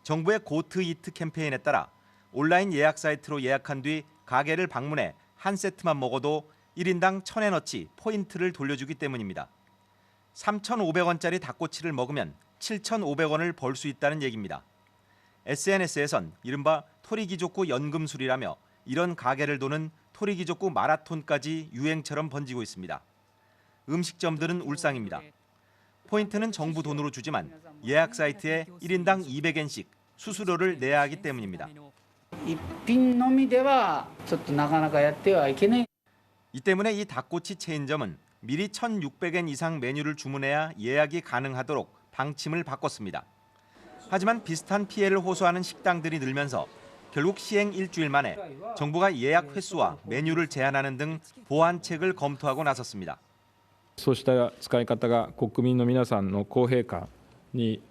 정부의 고트 이트 캠페인에 따라 온라인 예약 사이트로 예약한 뒤 가게를 방문해 한 세트만 먹어도 1인당 1,000엔어치 포인트를 돌려주기 때문입니다. 3,500원짜리 닭꼬치를 먹으면 7,500원을 벌 수 있다는 얘기입니다. SNS에선 이른바 토리기족구 연금술이라며 이런 가게를 도는 토리기족구 마라톤까지 유행처럼 번지고 있습니다. 음식점들은 울상입니다. 포인트는 정부 돈으로 주지만 예약 사이트에 1인당 200엔씩 수수료를 내야 하기 때문입니다. 이 때문에 이 닭꼬치 체인점은 미리 1,600엔 이상 메뉴를 주문해야 예약이 가능하도록 방침을 바꿨습니다. 하지만 비슷한 피해를 호소하는 식당들이 늘면서 결국 시행 일주일 만에 정부가 예약 횟수와 메뉴를 제한하는 등 보완책을 검토하고 나섰습니다. そうした使い方が国民の皆さんの公平感に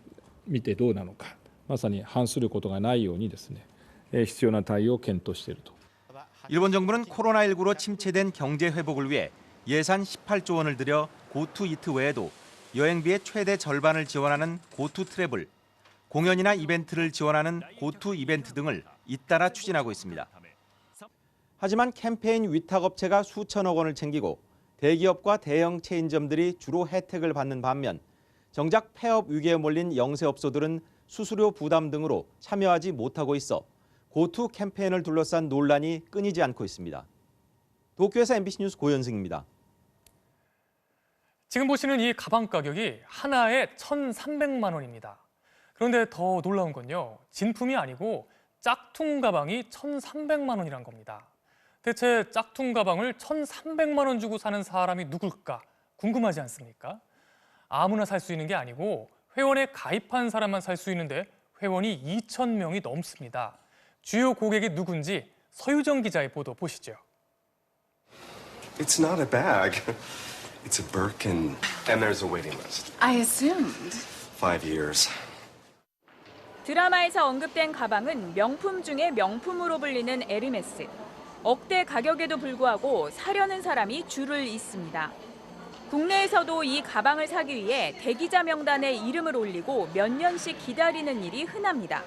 見てどうなのか、まさに反することがないようにですね、必要な対応を検討していると。 일본 정부는 코로나19로 침체된 경제 회복을 위해 예산 18조 원을 들여 고투 이트 외에도 여행비의 최대 절반을 지원하는 고투 트래블, 공연이나 이벤트를 지원하는 고투 이벤트 등을 잇따라 추진하고 있습니다. 하지만 캠페인 위탁업체가 수천억 원을 챙기고 대기업과 대형 체인점들이 주로 혜택을 받는 반면 정작 폐업 위기에 몰린 영세업소들은 수수료 부담 등으로 참여하지 못하고 있어 고투 캠페인을 둘러싼 논란이 끊이지 않고 있습니다. 도쿄에서 MBC 뉴스 고현승입니다. 지금 보시는 이 가방 가격이 하나에 1,300만 원입니다. 그런데 더 놀라운 건요, 진품이 아니고 짝퉁 가방이 1,300만 원이란 겁니다. 대체 짝퉁 가방을 1,300만 원 주고 사는 사람이 누굴까 궁금하지 않습니까? 아무나 살 수 있는 게 아니고 회원에 가입한 사람만 살 수 있는데 회원이 2,000명이 넘습니다. 주요 고객이 누군지 서유정 기자의 보도 보시죠. It's not a bag. It's a Birkin. And there's a waiting list. I assumed. 5 years. 드라마에서 언급된 가방은 명품 중에 명품으로 불리는 에르메스. 억대 가격에도 불구하고 사려는 사람이 줄을 잇습니다. 국내에서도 이 가방을 사기 위해 대기자 명단에 이름을 올리고 몇 년씩 기다리는 일이 흔합니다.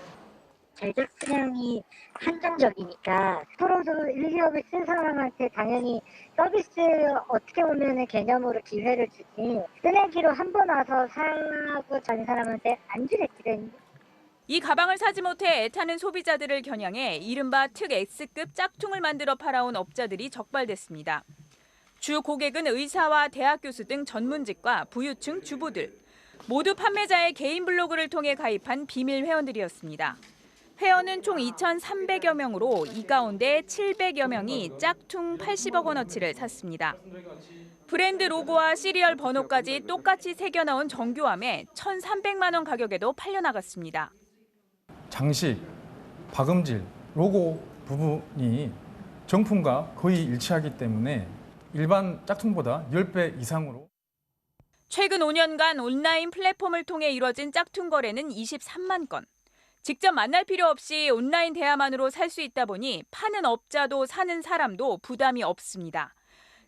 제작 수량이 한정적이니까 서로서 일기업을 쓴 사람한테 당연히 서비스 어떻게 보면 개념으로 기회를 주지 쓰레기로 한 번 와서 사고 자는 사람한테 안 주겠지. 이 가방을 사지 못해 애타는 소비자들을 겨냥해 이른바 특 X급 짝퉁을 만들어 팔아온 업자들이 적발됐습니다. 주 고객은 의사와 대학 교수 등 전문직과 부유층 주부들, 모두 판매자의 개인 블로그를 통해 가입한 비밀 회원들이었습니다. 회원은 총 2,300여 명으로 이 가운데 700여 명이 짝퉁 80억 원어치를 샀습니다. 브랜드 로고와 시리얼 번호까지 똑같이 새겨 넣은 정교함에 1,300만 원 가격에도 팔려나갔습니다. 장식, 박음질, 로고 부분이 정품과 거의 일치하기 때문에 일반 짝퉁보다 10배 이상으로. 최근 5년간 온라인 플랫폼을 통해 이뤄진 짝퉁 거래는 23만 건. 직접 만날 필요 없이 온라인 대화만으로 살 수 있다 보니 파는 업자도 사는 사람도 부담이 없습니다.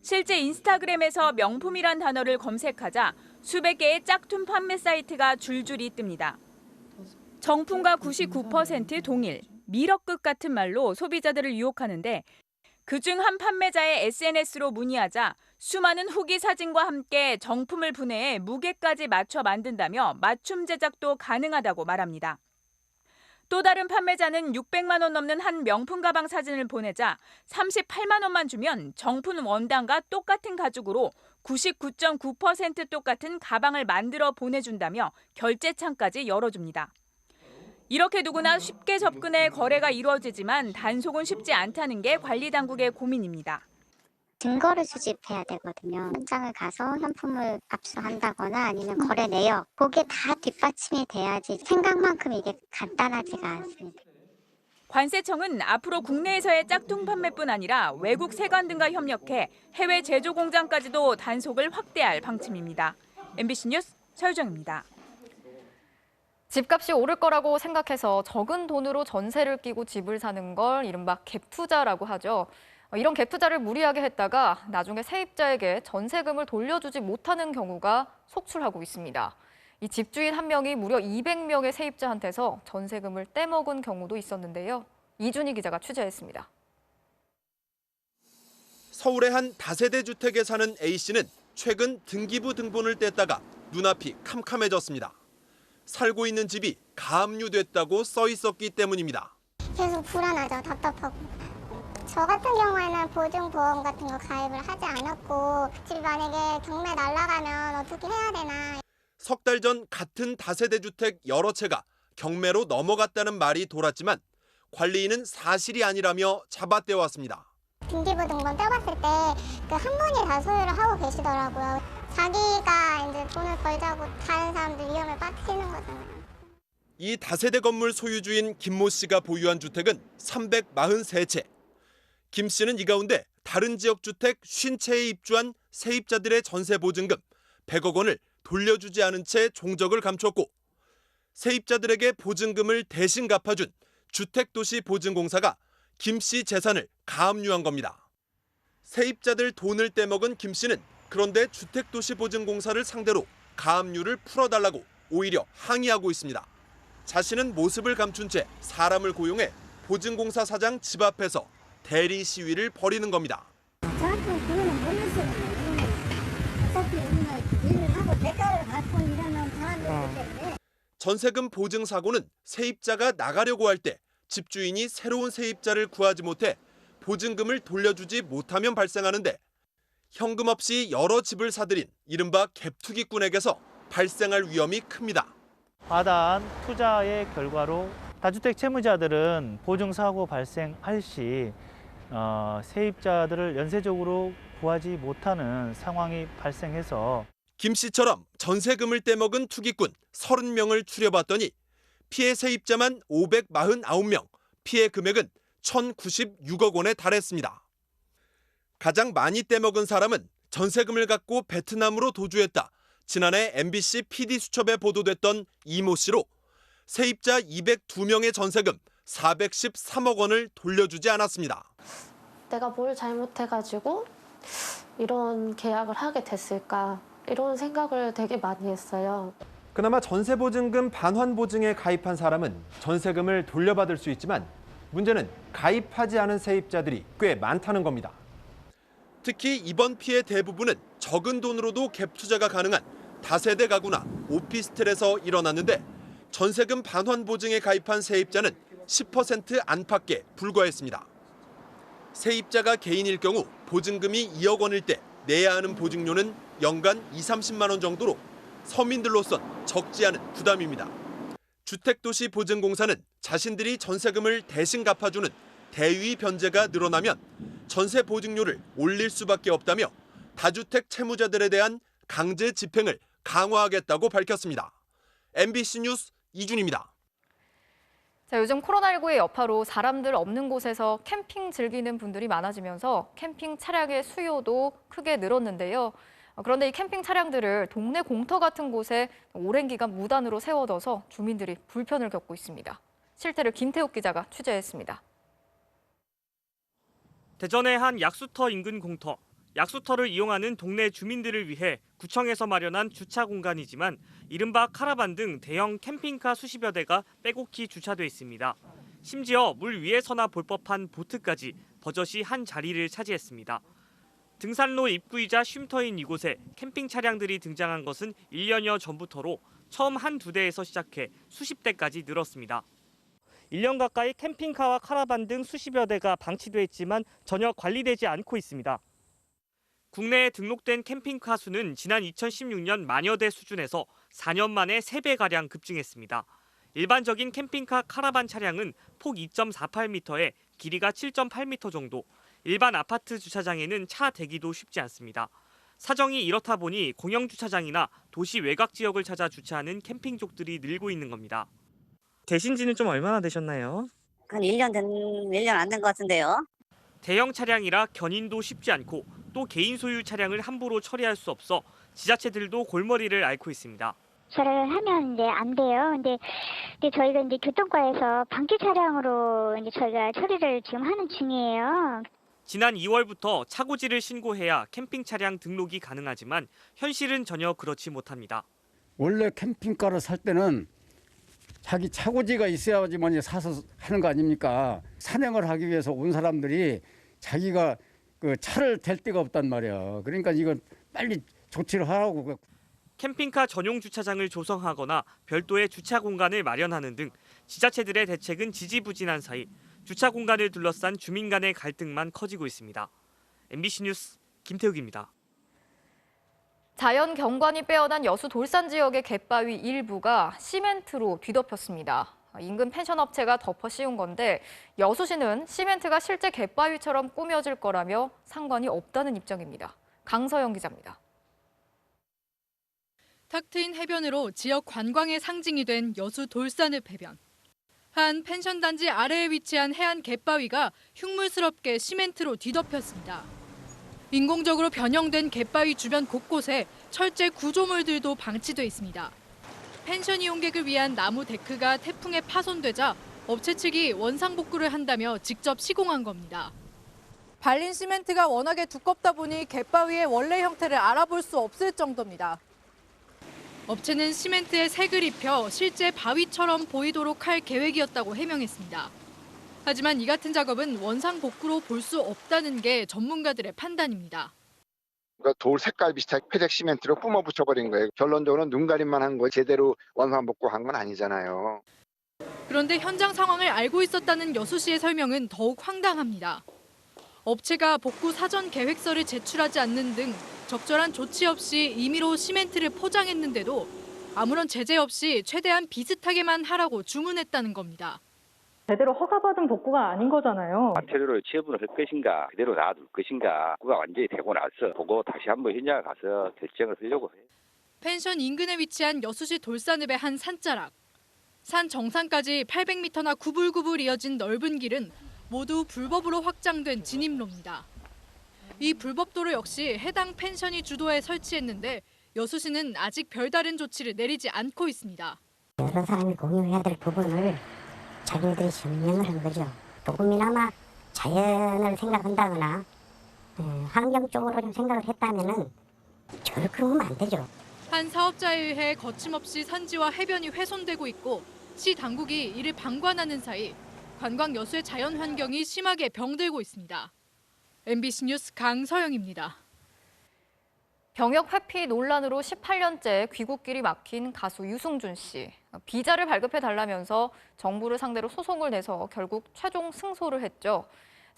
실제 인스타그램에서 명품이란 단어를 검색하자 수백 개의 짝퉁 판매 사이트가 줄줄이 뜹니다. 정품과 99% 동일, 미러급 같은 말로 소비자들을 유혹하는데 그중 한 판매자의 SNS로 문의하자 수많은 후기 사진과 함께 정품을 분해해 무게까지 맞춰 만든다며 맞춤 제작도 가능하다고 말합니다. 또 다른 판매자는 600만 원 넘는 한 명품 가방 사진을 보내자 38만 원만 주면 정품 원단과 똑같은 가죽으로 99.9% 똑같은 가방을 만들어 보내준다며 결제창까지 열어줍니다. 이렇게 누구나 쉽게 접근해 거래가 이루어지지만 단속은 쉽지 않다는 게 관리당국의 고민입니다. 증거를 수집해야 되거든요. 현장을 가서 현품을 압수한다거나 아니면 거래 내역, 그게 다 뒷받침이 돼야지 생각만큼 이게 간단하지가 않습니다. 관세청은 앞으로 국내에서의 짝퉁 판매뿐 아니라 외국 세관 등과 협력해 해외 제조 공장까지도 단속을 확대할 방침입니다. MBC 뉴스 서유정입니다. 집값이 오를 거라고 생각해서 적은 돈으로 전세를 끼고 집을 사는 걸 이른바 갭투자라고 하죠. 이런 갭투자를 무리하게 했다가 나중에 세입자에게 전세금을 돌려주지 못하는 경우가 속출하고 있습니다. 이 집주인 한 명이 무려 200명의 세입자한테서 전세금을 떼먹은 경우도 있었는데요. 이준희 기자가 취재했습니다. 서울의 한 다세대 주택에 사는 A씨는 최근 등기부 등본을 뗐다가 눈앞이 캄캄해졌습니다. 살고 있는 집이 가압류됐다고 써 있었기 때문입니다. 계속 불안하죠. 답답하고. 저 같은 경우에는 보증보험 같은 거 가입을 하지 않았고 집이 만약에 경매 날아가면 어떻게 해야 되나. 석 달 전 같은 다세대 주택 여러 채가 경매로 넘어갔다는 말이 돌았지만 관리인은 사실이 아니라며 잡아떼왔습니다. 등기부 등본 떼봤을 때 그 한 분이 다 소유를 하고 계시더라고요. 자기가 이제 돈을 벌자고 다른 사람들 위험에 빠뜨리는 거잖아요. 이 다세대 건물 소유주인 김모 씨가 보유한 주택은 343채. 김 씨는 이 가운데 다른 지역 주택 50채에 입주한 세입자들의 전세 보증금 100억 원을 돌려주지 않은 채 종적을 감췄고 세입자들에게 보증금을 대신 갚아준 주택도시보증공사가 김 씨 재산을 가압류한 겁니다. 세입자들 돈을 떼먹은 김 씨는 그런데 주택도시보증공사를 상대로 가압류를 풀어달라고 오히려 항의하고 있습니다. 자신은 모습을 감춘 채 사람을 고용해 보증공사 사장 집 앞에서 대리 시위를 벌이는 겁니다. 저한테 그거는 몰랐어요. 어차피 우리가 일을 하고 대가를 받고 일하는 사람들이기 때문에. 전세금 보증 사고는 세입자가 나가려고 할 때 집주인이 새로운 세입자를 구하지 못해 보증금을 돌려주지 못하면 발생하는데 현금 없이 여러 집을 사들인 이른바 갭투기꾼에게서 발생할 위험이 큽니다. 과다한 투자의 결과로 다주택 채무자들은 보증사고 발생할 시 세입자들을 연쇄적으로 구하지 못하는 상황이 발생해서 김 씨처럼 전세금을 떼먹은 투기꾼 30명을 추려봤더니 피해 세입자만 549명, 피해 금액은 1,096억 원에 달했습니다. 가장 많이 떼먹은 사람은 전세금을 갖고 베트남으로 도주했다. 지난해 MBC PD수첩에 보도됐던 이모 씨로 세입자 202명의 전세금 413억 원을 돌려주지 않았습니다. 내가 뭘 잘못해가지고 이런 계약을 하게 됐을까 이런 생각을 되게 많이 했어요. 그나마 전세보증금 반환보증에 가입한 사람은 전세금을 돌려받을 수 있지만 문제는 가입하지 않은 세입자들이 꽤 많다는 겁니다. 특히 이번 피해 대부분은 적은 돈으로도 갭 투자가 가능한 다세대 가구나 오피스텔에서 일어났는데 전세금 반환 보증에 가입한 세입자는 10% 안팎에 불과했습니다. 세입자가 개인일 경우 보증금이 2억 원일 때 내야 하는 보증료는 연간 20~30만 원 정도로 서민들로선 적지 않은 부담입니다. 주택도시보증공사는 자신들이 전세금을 대신 갚아주는 대위 변제가 늘어나면 전세 보증료를 올릴 수밖에 없다며 다주택 채무자들에 대한 강제 집행을 강화하겠다고 밝혔습니다. MBC 뉴스 이준입니다. 자, 요즘 코로나19의 여파로 사람들 없는 곳에서 캠핑 즐기는 분들이 많아지면서 캠핑 차량의 수요도 크게 늘었는데요. 그런데 이 캠핑 차량들을 동네 공터 같은 곳에 오랜 기간 무단으로 세워둬서 주민들이 불편을 겪고 있습니다. 실태를 김태욱 기자가 취재했습니다. 대전의 한 약수터 인근 공터. 약수터를 이용하는 동네 주민들을 위해 구청에서 마련한 주차 공간이지만 이른바 카라반 등 대형 캠핑카 수십여 대가 빼곡히 주차돼 있습니다. 심지어 물 위에서나 볼 법한 보트까지 버젓이 한 자리를 차지했습니다. 등산로 입구이자 쉼터인 이곳에 캠핑 차량들이 등장한 것은 1년여 전부터로 처음 한두 대에서 시작해 수십 대까지 늘었습니다. 1년 가까이 캠핑카와 카라반 등 수십여 대가 방치돼 있지만 전혀 관리되지 않고 있습니다. 국내에 등록된 캠핑카 수는 지난 2016년 만여 대 수준에서 4년 만에 3배가량 급증했습니다. 일반적인 캠핑카 카라반 차량은 폭 2.48m에 길이가 7.8m 정도, 일반 아파트 주차장에는 차 대기도 쉽지 않습니다. 사정이 이렇다 보니 공영주차장이나 도시 외곽 지역을 찾아 주차하는 캠핑족들이 늘고 있는 겁니다. 되신 지는 좀 얼마나 되셨나요? 한 1년 안 된 것 같은데요. 대형 차량이라 견인도 쉽지 않고 또 개인 소유 차량을 함부로 처리할 수 없어 지자체들도 골머리를 앓고 있습니다. 주차를 하면 이제 안 돼요. 근데 저희가 이제 교통과에서 방치 차량으로 이제 저희가 처리를 지금 하는 중이에요. 지난 2월부터 차고지를 신고해야 캠핑 차량 등록이 가능하지만 현실은 전혀 그렇지 못합니다. 원래 캠핑카를 살 때는 자기 차고지가 있어야지만 사서 하는 거 아닙니까? 산행을 하기 위해서 온 사람들이 자기가 그 차를 댈 데가 없단 말이야. 그러니까 이건 빨리 조치를 하라고. 캠핑카 전용 주차장을 조성하거나 별도의 주차 공간을 마련하는 등 지자체들의 대책은 지지부진한 사이 주차 공간을 둘러싼 주민 간의 갈등만 커지고 있습니다. MBC 뉴스 김태욱입니다. 자연 경관이 빼어난 여수 돌산 지역의 갯바위 일부가 시멘트로 뒤덮였습니다. 인근 펜션업체가 덮어 씌운 건데 여수시는 시멘트가 실제 갯바위처럼 꾸며질 거라며 상관이 없다는 입장입니다. 강서영 기자입니다. 탁 트인 해변으로 지역 관광의 상징이 된 여수 돌산읍 해변. 한 펜션 단지 아래에 위치한 해안 갯바위가 흉물스럽게 시멘트로 뒤덮였습니다. 인공적으로 변형된 갯바위 주변 곳곳에 철제 구조물들도 방치돼 있습니다. 펜션 이용객을 위한 나무 데크가 태풍에 파손되자 업체 측이 원상복구를 한다며 직접 시공한 겁니다. 발린 시멘트가 워낙에 두껍다 보니 갯바위의 원래 형태를 알아볼 수 없을 정도입니다. 업체는 시멘트에 색을 입혀 실제 바위처럼 보이도록 할 계획이었다고 해명했습니다. 하지만 이 같은 작업은 원상복구로 볼 수 없다는 게 전문가들의 판단입니다. 돌 색깔 비슷하게 회색 시멘트로 뿜어 붙여버린 거예요. 결론적으로는 눈 가림만 한 걸 제대로 원상복구한 건 아니잖아요. 그런데 현장 상황을 알고 있었다는 여수시의 설명은 더욱 황당합니다. 업체가 복구 사전 계획서를 제출하지 않는 등 적절한 조치 없이 임의로 시멘트를 포장했는데도 아무런 제재 없이 최대한 비슷하게만 하라고 주문했다는 겁니다. 제대로 허가받은 복구가 아닌 거잖아요. 마테리얼을 취업을 할 것인가, 그대로 놔둘 것인가, 복구가 완전히 되고 나서 보고 다시 한번 현장에 가서 결정을 하려고 해요. 펜션 인근에 위치한 여수시 돌산읍의 한 산자락. 산 정상까지 800m나 구불구불 이어진 넓은 길은 모두 불법으로 확장된 진입로입니다. 이 불법도로 역시 해당 펜션이 주도해 설치했는데 여수시는 아직 별다른 조치를 내리지 않고 있습니다. 여러 사람이 공유해야 될 부분을 자기들이 점령을 한 거죠. 조금이나마 자연을 생각한다거나 환경 쪽으로 좀 생각을 했다면은 저렇게 하면 안 되죠. 한 사업자에 의해 거침없이 산지와 해변이 훼손되고 있고 시 당국이 이를 방관하는 사이 관광 여수의 자연 환경이 심하게 병들고 있습니다. MBC 뉴스 강서영입니다. 병역 회피 논란으로 18년째 귀국길이 막힌 가수 유승준 씨. 비자를 발급해달라면서 정부를 상대로 소송을 내서 결국 최종 승소를 했죠.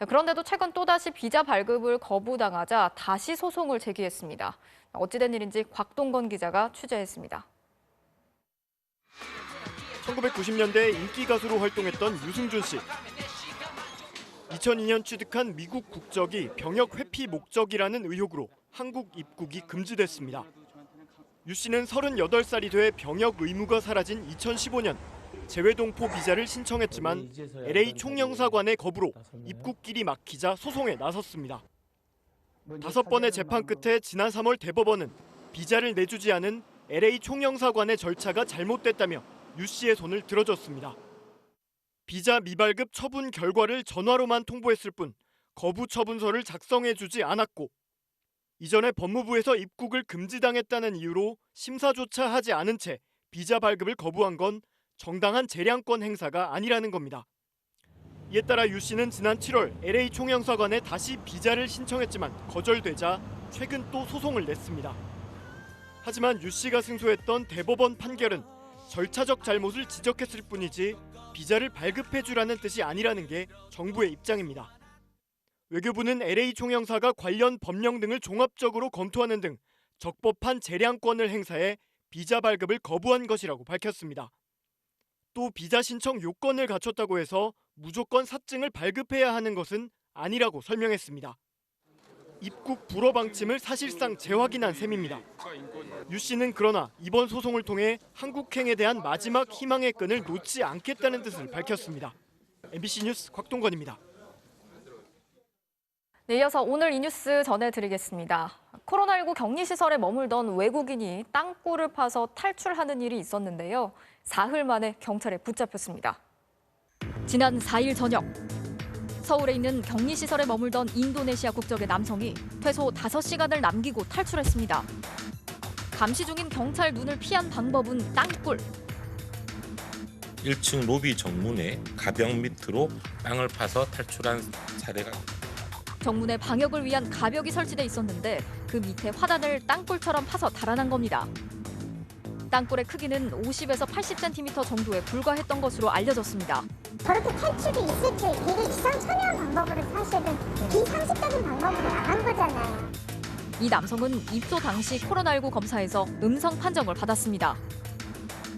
그런데도 최근 또다시 비자 발급을 거부당하자 다시 소송을 제기했습니다. 어찌된 일인지 곽동건 기자가 취재했습니다. 1990년대 인기 가수로 활동했던 유승준 씨. 2002년 취득한 미국 국적이 병역 회피 목적이라는 의혹으로 한국 입국이 금지됐습니다. 유 씨는 38살이 돼 병역 의무가 사라진 2015년 재외동포 비자를 신청했지만 LA 총영사관의 거부로 입국길이 막히자 소송에 나섰습니다. 5번의 재판 끝에 지난 3월 대법원은 비자를 내주지 않은 LA 총영사관의 절차가 잘못됐다며 유 씨의 손을 들어줬습니다. 비자 미발급 처분 결과를 전화로만 통보했을 뿐 거부 처분서를 작성해주지 않았고 이전에 법무부에서 입국을 금지당했다는 이유로 심사조차 하지 않은 채 비자 발급을 거부한 건 정당한 재량권 행사가 아니라는 겁니다. 이에 따라 유 씨는 지난 7월 LA 총영사관에 다시 비자를 신청했지만 거절되자 최근 또 소송을 냈습니다. 하지만 유 씨가 승소했던 대법원 판결은 절차적 잘못을 지적했을 뿐이지 비자를 발급해주라는 뜻이 아니라는 게 정부의 입장입니다. 외교부는 LA 총영사가 관련 법령 등을 종합적으로 검토하는 등 적법한 재량권을 행사해 비자 발급을 거부한 것이라고 밝혔습니다. 또 비자 신청 요건을 갖췄다고 해서 무조건 사증을 발급해야 하는 것은 아니라고 설명했습니다. 입국 불허 방침을 사실상 재확인한 셈입니다. 유 씨는 그러나 이번 소송을 통해 한국행에 대한 마지막 희망의 끈을 놓지 않겠다는 뜻을 밝혔습니다. MBC 뉴스 곽동건입니다. 네, 이어서 오늘 이 뉴스 전해드리겠습니다. 코로나19 격리시설에 머물던 외국인이 땅굴을 파서 탈출하는 일이 있었는데요. 사흘 만에 경찰에 붙잡혔습니다. 지난 4일 저녁, 서울에 있는 격리시설에 머물던 인도네시아 국적의 남성이 퇴소 5시간을 남기고 탈출했습니다. 감시 중인 경찰 눈을 피한 방법은 땅굴. 1층 로비 정문에 가벽 밑으로 땅을 파서 탈출한 사례가 정문에 방역을 위한 가벽이 설치돼 있었는데 그 밑에 화단을 땅굴처럼 파서 달아난 겁니다. 땅굴의 크기는 50에서 80cm 정도에 불과했던 것으로 알려졌습니다. 저렇게 탈출이 있을지 되게 기상천외한 방법으로 사실은 비상식적인 방법으로 나간 거잖아요. 이 남성은 입소 당시 코로나19 검사에서 음성 판정을 받았습니다.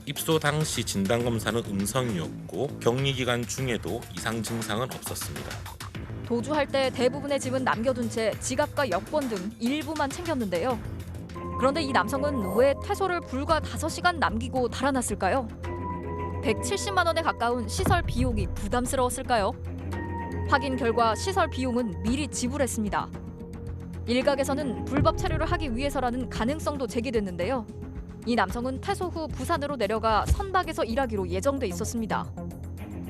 입소 당시 진단검사는 음성이었고 격리 기간 중에도 이상 증상은 없었습니다. 도주할 때 대부분의 짐은 남겨둔 채 지갑과 여권 등 일부만 챙겼는데요. 그런데 이 남성은 왜 퇴소를 불과 5시간 남기고 달아났을까요? 170만 원에 가까운 시설 비용이 부담스러웠을까요? 확인 결과 시설 비용은 미리 지불했습니다. 일각에서는 불법 체류를 하기 위해서라는 가능성도 제기됐는데요. 이 남성은 퇴소 후 부산으로 내려가 선박에서 일하기로 예정돼 있었습니다.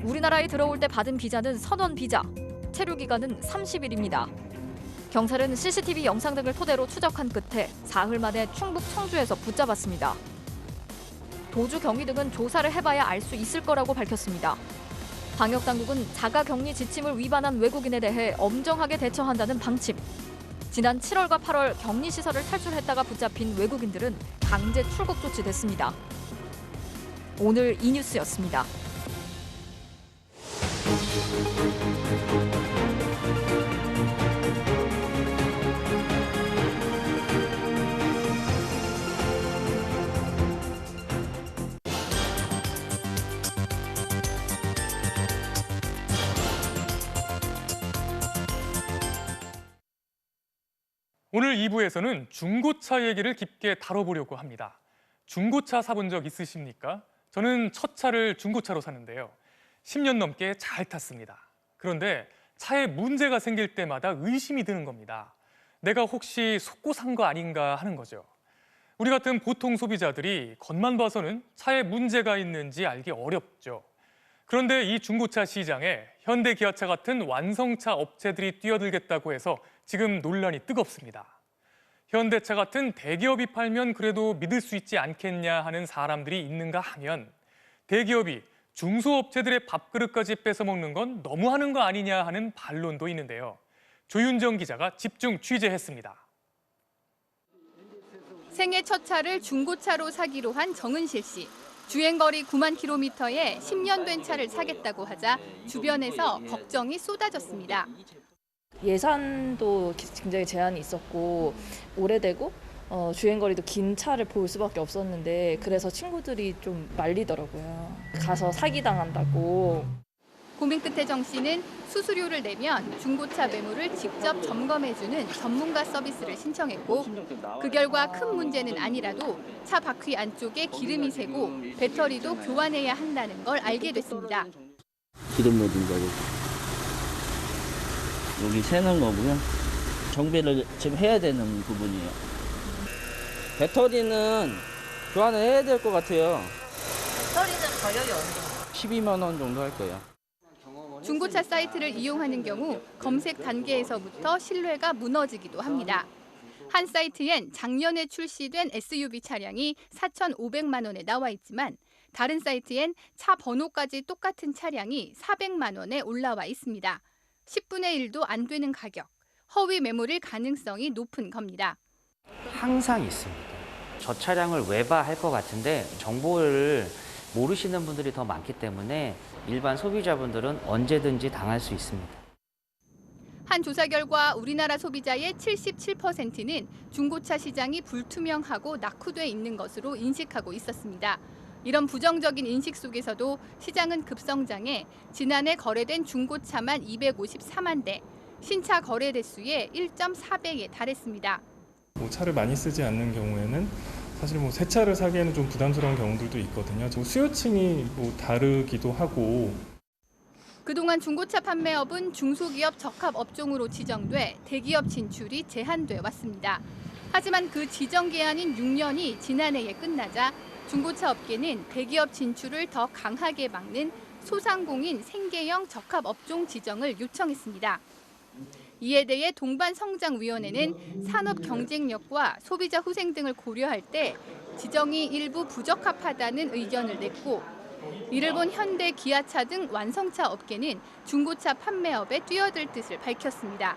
우리나라에 들어올 때 받은 비자는 선원 비자, 체류 기간은 30일입니다. 경찰은 CCTV 영상 등을 토대로 추적한 끝에 사흘 만에 충북 청주에서 붙잡았습니다. 도주 경위 등은 조사를 해봐야 알 수 있을 거라고 밝혔습니다. 방역당국은 자가격리 지침을 위반한 외국인에 대해 엄정하게 대처한다는 방침. 지난 7월과 8월 격리시설을 탈출했다가 붙잡힌 외국인들은 강제 출국 조치됐습니다. 오늘 이 뉴스였습니다. 오늘 2부에서는 중고차 얘기를 깊게 다뤄보려고 합니다. 중고차 사본 적 있으십니까? 저는 첫 차를 중고차로 샀는데요. 10년 넘게 잘 탔습니다. 그런데 차에 문제가 생길 때마다 의심이 드는 겁니다. 내가 혹시 속고 산 거 아닌가 하는 거죠. 우리 같은 보통 소비자들이 겉만 봐서는 차에 문제가 있는지 알기 어렵죠. 그런데 이 중고차 시장에 현대 기아차 같은 완성차 업체들이 뛰어들겠다고 해서 지금 논란이 뜨겁습니다. 현대차 같은 대기업이 팔면 그래도 믿을 수 있지 않겠냐 하는 사람들이 있는가 하면 대기업이 중소업체들의 밥그릇까지 뺏어먹는 건 너무하는 거 아니냐 하는 반론도 있는데요. 조윤정 기자가 집중 취재했습니다. 생애 첫 차를 중고차로 사기로 한 정은실 씨. 주행거리 9만 킬로미터에 10년 된 차를 사겠다고 하자 주변에서 걱정이 쏟아졌습니다. 예산도 굉장히 제한이 있었고 오래되고 주행거리도 긴 차를 볼 수밖에 없었는데 그래서 친구들이 좀 말리더라고요. 가서 사기당한다고. 고민 끝에 정 씨는 수수료를 내면 중고차 매물을 직접 점검해주는 전문가 서비스를 신청했고 그 결과 큰 문제는 아니라도 차 바퀴 안쪽에 기름이 새고 배터리도 교환해야 한다는 걸 알게 됐습니다. 기름 넣은 거고 여기 새는 거고요. 정비를 지금 해야 되는 부분이에요. 배터리는 교환을 해야 될 것 같아요. 배터리는 가격이 어느 정도? 12만 원 정도 할 거예요. 중고차 사이트를 이용하는 경우 검색 단계에서부터 신뢰가 무너지기도 합니다. 한 사이트엔 작년에 출시된 SUV 차량이 4,500만 원에 나와 있지만 다른 사이트엔 차 번호까지 똑같은 차량이 400만 원에 올라와 있습니다. 10분의 1도 안 되는 가격, 허위 매물일 가능성이 높은 겁니다. 항상 있습니다. 저 차량을 외바할 것 같은데 정보를 모르시는 분들이 더 많기 때문에 일반 소비자분들은 언제든지 당할 수 있습니다. 한 조사 결과 우리나라 소비자의 77%는 중고차 시장이 불투명하고 낙후돼 있는 것으로 인식하고 있었습니다. 이런 부정적인 인식 속에서도 시장은 급성장해 지난해 거래된 중고차만 254만 대, 신차 거래 대수의 1.4배에 달했습니다. 차를 많이 쓰지 않는 경우에는 사실 새 차를 사기에는 좀 부담스러운 경우들도 있거든요. 수요층이 다르기도 하고. 그동안 중고차 판매업은 중소기업 적합 업종으로 지정돼 대기업 진출이 제한돼 왔습니다. 하지만 그 지정 기한인 6년이 지난해에 끝나자 중고차 업계는 대기업 진출을 더 강하게 막는 소상공인 생계형 적합 업종 지정을 요청했습니다. 이에 대해 동반성장위원회는 산업 경쟁력과 소비자 후생 등을 고려할 때 지정이 일부 부적합하다는 의견을 냈고 이를 본 현대, 기아차 등 완성차 업계는 중고차 판매업에 뛰어들 뜻을 밝혔습니다.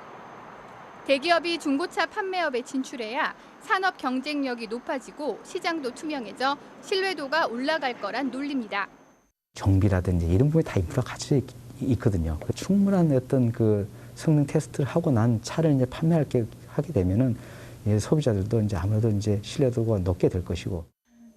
대기업이 중고차 판매업에 진출해야 산업 경쟁력이 높아지고 시장도 투명해져 신뢰도가 올라갈 거란 논리입니다. 정비라든지 이런 부분에 다 인프라가 같이 있거든요. 충분한 어떤 성능 테스트를 하고 난 차를 이제 하게 되면은 소비자들도 이제 아무래도 이제 신뢰도가 높게 될 것이고.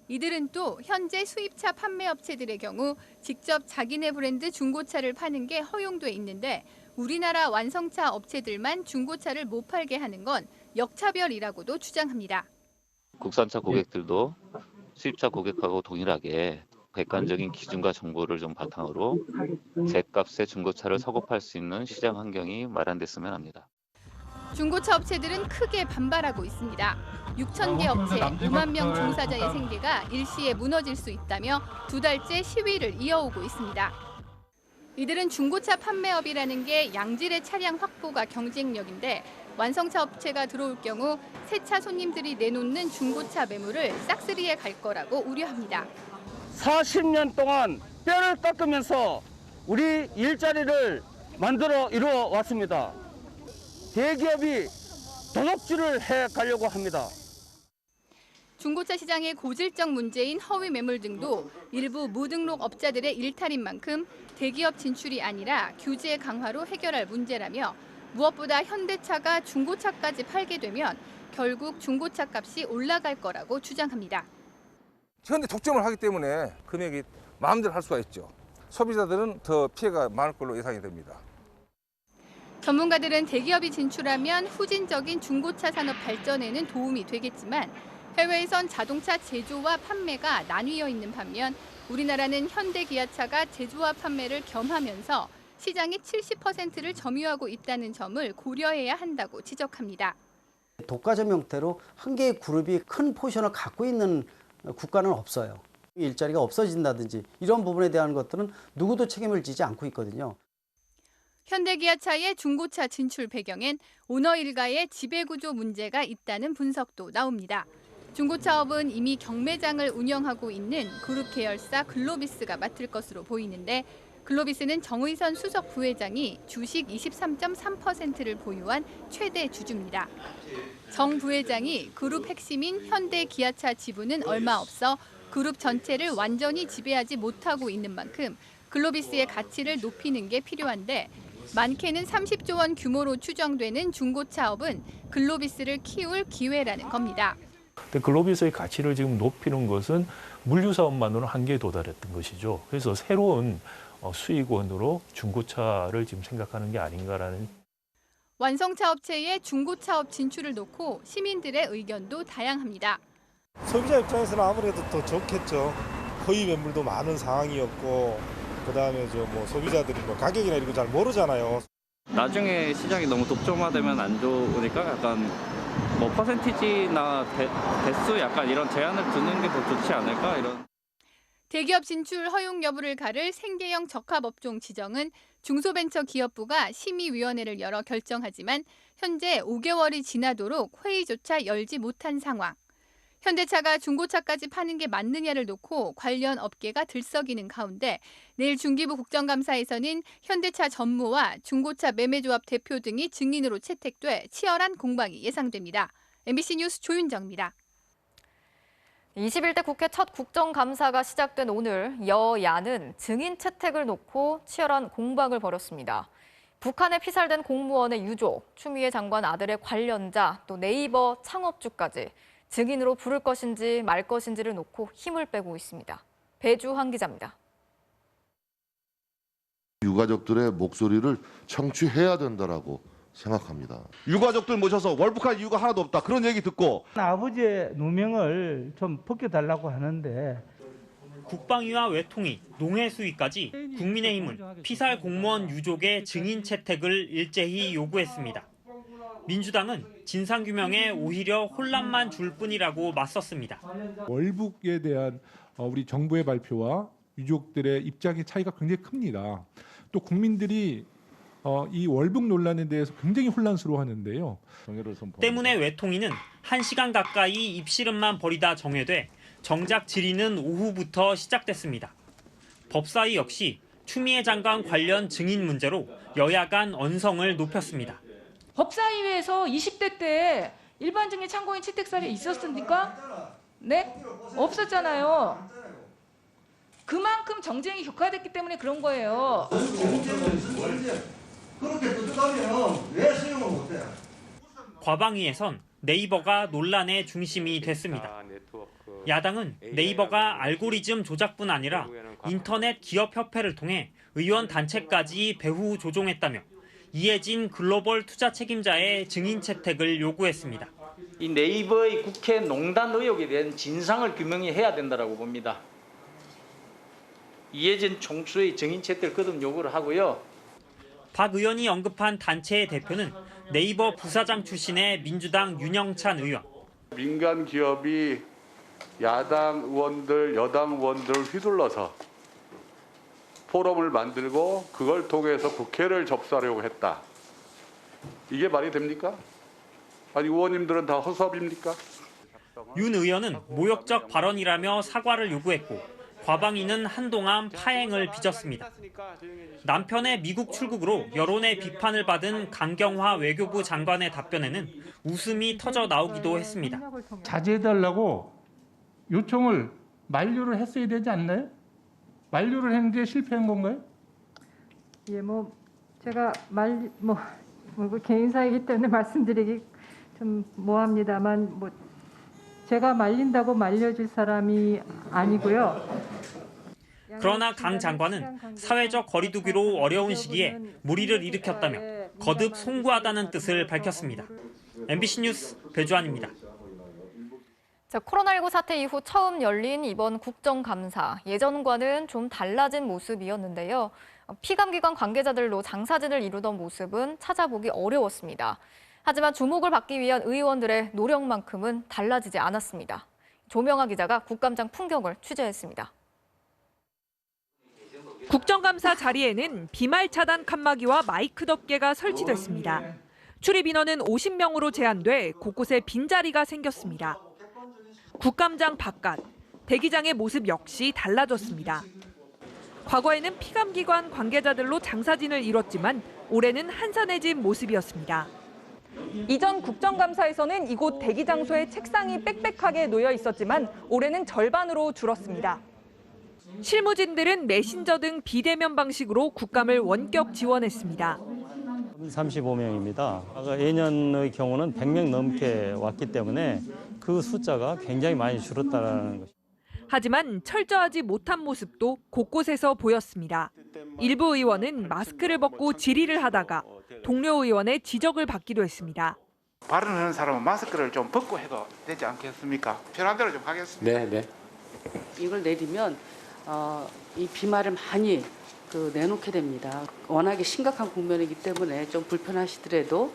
이들은 또 현재 수입차 판매 업체들의 경우 직접 자기네 브랜드 중고차를 파는 게 허용돼 있는데 우리나라 완성차 업체들만 중고차를 못 팔게 하는 건 역차별이라고도 주장합니다. 국산차 고객들도 수입차 고객하고 동일하게 객관적인 기준과 정보를 좀 바탕으로 제값의 중고차를 사고 팔 수 있는 시장 환경이 마련됐으면 합니다. 중고차 업체들은 크게 반발하고 있습니다. 6,000개 업체, 5만 명 종사자의 생계가 일시에 무너질 수 있다며 2달째 시위를 이어오고 있습니다. 이들은 중고차 판매업이라는 게 양질의 차량 확보가 경쟁력인데 완성차 업체가 들어올 경우 새 차 손님들이 내놓는 중고차 매물을 싹쓸이해 갈 거라고 우려합니다. 40년 동안 뼈를 깎으면서 우리 일자리를 만들어 이루어 왔습니다. 대기업이 도둑질을 해 가려고 합니다. 중고차 시장의 고질적 문제인 허위 매물 등도 일부 무등록 업자들의 일탈인 만큼 대기업 진출이 아니라 규제 강화로 해결할 문제라며 무엇보다 현대차가 중고차까지 팔게 되면 결국 중고차 값이 올라갈 거라고 주장합니다. 현대 독점을 하기 때문에 금액이 마음대로 할 수가 있죠. 소비자들은 더 피해가 많을 걸로 예상이 됩니다. 전문가들은 대기업이 진출하면 후진적인 중고차 산업 발전에는 도움이 되겠지만 해외에선 자동차 제조와 판매가 나뉘어 있는 반면 우리나라는 현대, 기아차가 제조와 판매를 겸하면서 시장의 70%를 점유하고 있다는 점을 고려해야 한다고 지적합니다. 독과점 형태로 한 개의 그룹이 큰 포션을 갖고 있는 국가는 없어요. 일자리가 없어진다든지 이런 부분에 대한 것들은 누구도 책임을 지지 않고 있거든요. 현대기아차의 중고차 진출 배경엔 오너 일가의 지배구조 문제가 있다는 분석도 나옵니다. 중고차업은 이미 경매장을 운영하고 있는 그룹 계열사 글로비스가 맡을 것으로 보이는데 글로비스는 정의선 수석 부회장이 주식 23.3%를 보유한 최대 주주입니다. 정 부회장이 그룹 핵심인 현대기아차 지분은 얼마 없어 그룹 전체를 완전히 지배하지 못하고 있는 만큼 글로비스의 가치를 높이는 게 필요한데 많게는 30조 원 규모로 추정되는 중고차업은 글로비스를 키울 기회라는 겁니다. 근데 글로비스의 가치를 지금 높이는 것은 물류 사업만으로 한계에 도달했던 것이죠. 그래서 새로운 수익원으로 중고차를 지금 생각하는 게 아닌가라는. 완성차 업체의 중고차업 진출을 놓고 시민들의 의견도 다양합니다. 소비자 입장에서는 아무래도 더 좋겠죠. 거의 매물도 많은 상황이었고 그다음에 소비자들이 가격이나 이런 거 잘 모르잖아요. 나중에 시장이 너무 독점화되면 안 좋으니까 약간 퍼센티지나 대수 약간 이런 제한을 두는 게 더 좋지 않을까 이런. 대기업 진출 허용 여부를 가를 생계형 적합업종 지정은 중소벤처기업부가 심의위원회를 열어 결정하지만 현재 5개월이 지나도록 회의조차 열지 못한 상황. 현대차가 중고차까지 파는 게 맞느냐를 놓고 관련 업계가 들썩이는 가운데 내일 중기부 국정감사에서는 현대차 전무와 중고차 매매조합 대표 등이 증인으로 채택돼 치열한 공방이 예상됩니다. MBC 뉴스 조윤정입니다. 21대 국회 첫 국정감사가 시작된 오늘 여야는 증인 채택을 놓고 치열한 공방을 벌였습니다. 북한에 피살된 공무원의 유족, 추미애 장관 아들의 관련자, 또 네이버 창업주까지 증인으로 부를 것인지 말 것인지를 놓고 힘을 빼고 있습니다. 배주환 기자입니다. 유가족들의 목소리를 청취해야 된다라고 생각합니다. 유가족들 모셔서 월북할 이유가 하나도 없다. 그런 얘기 듣고 아버지의 누명을 좀 벗겨달라고 하는데 국방위와 외통위, 농해수위까지 국민의힘은 피살 공무원 유족의 증인 채택을 일제히 요구했습니다. 민주당은 진상규명에 오히려 혼란만 줄 뿐이라고 맞섰습니다. 월북에 대한 우리 정부의 발표와 유족들의 입장의 차이가 굉장히 큽니다. 또 국민들이 이 월북 논란에 대해서 굉장히 혼란스러워하는데요. 때문에 외통위는 1시간 가까이 입씨름만 벌이다 정회돼 정작 질의는 오후부터 시작됐습니다. 법사위 역시 추미애 장관 관련 증인 문제로 여야 간 언성을 높였습니다. 법사위에서 20대 때 일반 증인 참고인 채택 사례 있었습니까? 네? 없었잖아요. 그만큼 정쟁이 격화됐기 때문에 그런 거예요. 그렇게 뜯어가면 왜 수용을 못해? 과방위에선 네이버가 논란의 중심이 됐습니다. 야당은 네이버가 알고리즘 조작뿐 아니라 인터넷 기업협회를 통해 의원 단체까지 배후 조종했다며 이해진 글로벌 투자 책임자의 증인 채택을 요구했습니다. 이 네이버의 국회 농단 의혹에 대한 진상을 규명해야 된다고 봅니다. 이해진 총수의 증인 채택을 거듭 요구를 하고요. 박 의원이 언급한 단체의 대표는 네이버 부사장 출신의 민주당 윤영찬 의원. 민간 기업이 야당 의원들, 여당 의원들을 휘둘러서 포럼을 만들고 그걸 통해서 국회를 접수하려고 했다. 이게 말이 됩니까? 아니 의원님들은 다 허수아비입니까? 윤 의원은 모욕적 발언이라며 사과를 요구했고 과방위는 한동안 파행을 빚었습니다. 남편의 미국 출국으로 여론의 비판을 받은 강경화 외교부 장관의 답변에는 웃음이 터져 나오기도 했습니다. 자제해달라고 요청을 만료를 했어야 되지 않나요? 만료를 했는데 실패한 건가요? 예, 제가 개인사이기 때문에 말씀드리기 좀 뭐합니다만 제가 말린다고 말려줄 사람이 아니고요. 그러나 강 장관은 사회적 거리두기로 어려운 시기에 물의를 일으켰다며 거듭 송구하다는 뜻을 밝혔습니다. MBC 뉴스 배주환입니다. 코로나19 사태 이후 처음 열린 이번 국정감사, 예전과는 좀 달라진 모습이었는데요. 피감기관 관계자들로 장사진을 이루던 모습은 찾아보기 어려웠습니다. 하지만 주목을 받기 위한 의원들의 노력만큼은 달라지지 않았습니다. 조명아 기자가 국감장 풍경을 취재했습니다. 국정감사 자리에는 비말 차단 칸막이와 마이크 덮개가 설치됐습니다. 출입 인원은 50명으로 제한돼 곳곳에 빈자리가 생겼습니다. 국감장 바깥, 대기장의 모습 역시 달라졌습니다. 과거에는 피감기관 관계자들로 장사진을 이뤘지만 올해는 한산해진 모습이었습니다. 이전 국정감사에서는 이곳 대기 장소에 책상이 빽빽하게 놓여 있었지만 올해는 절반으로 줄었습니다. 실무진들은 메신저 등 비대면 방식으로 국감을 원격 지원했습니다. 35명입니다. 예년의 경우는 100명 넘게 왔기 때문에 그 숫자가 굉장히 많이 줄었다는 것입니다. 하지만 철저하지 못한 모습도 곳곳에서 보였습니다. 일부 의원은 마스크를 벗고 질의를 하다가 동료 의원의 지적을 받기도 했습니다. 발언하는 사람은 마스크를 좀 벗고 해도 되지 않겠습니까? 편한 대로 좀 하겠습니다. 네. 이걸 내리면 이 비말을 많이 내놓게 됩니다. 워낙에 심각한 국면이기 때문에 좀 불편하시더라도.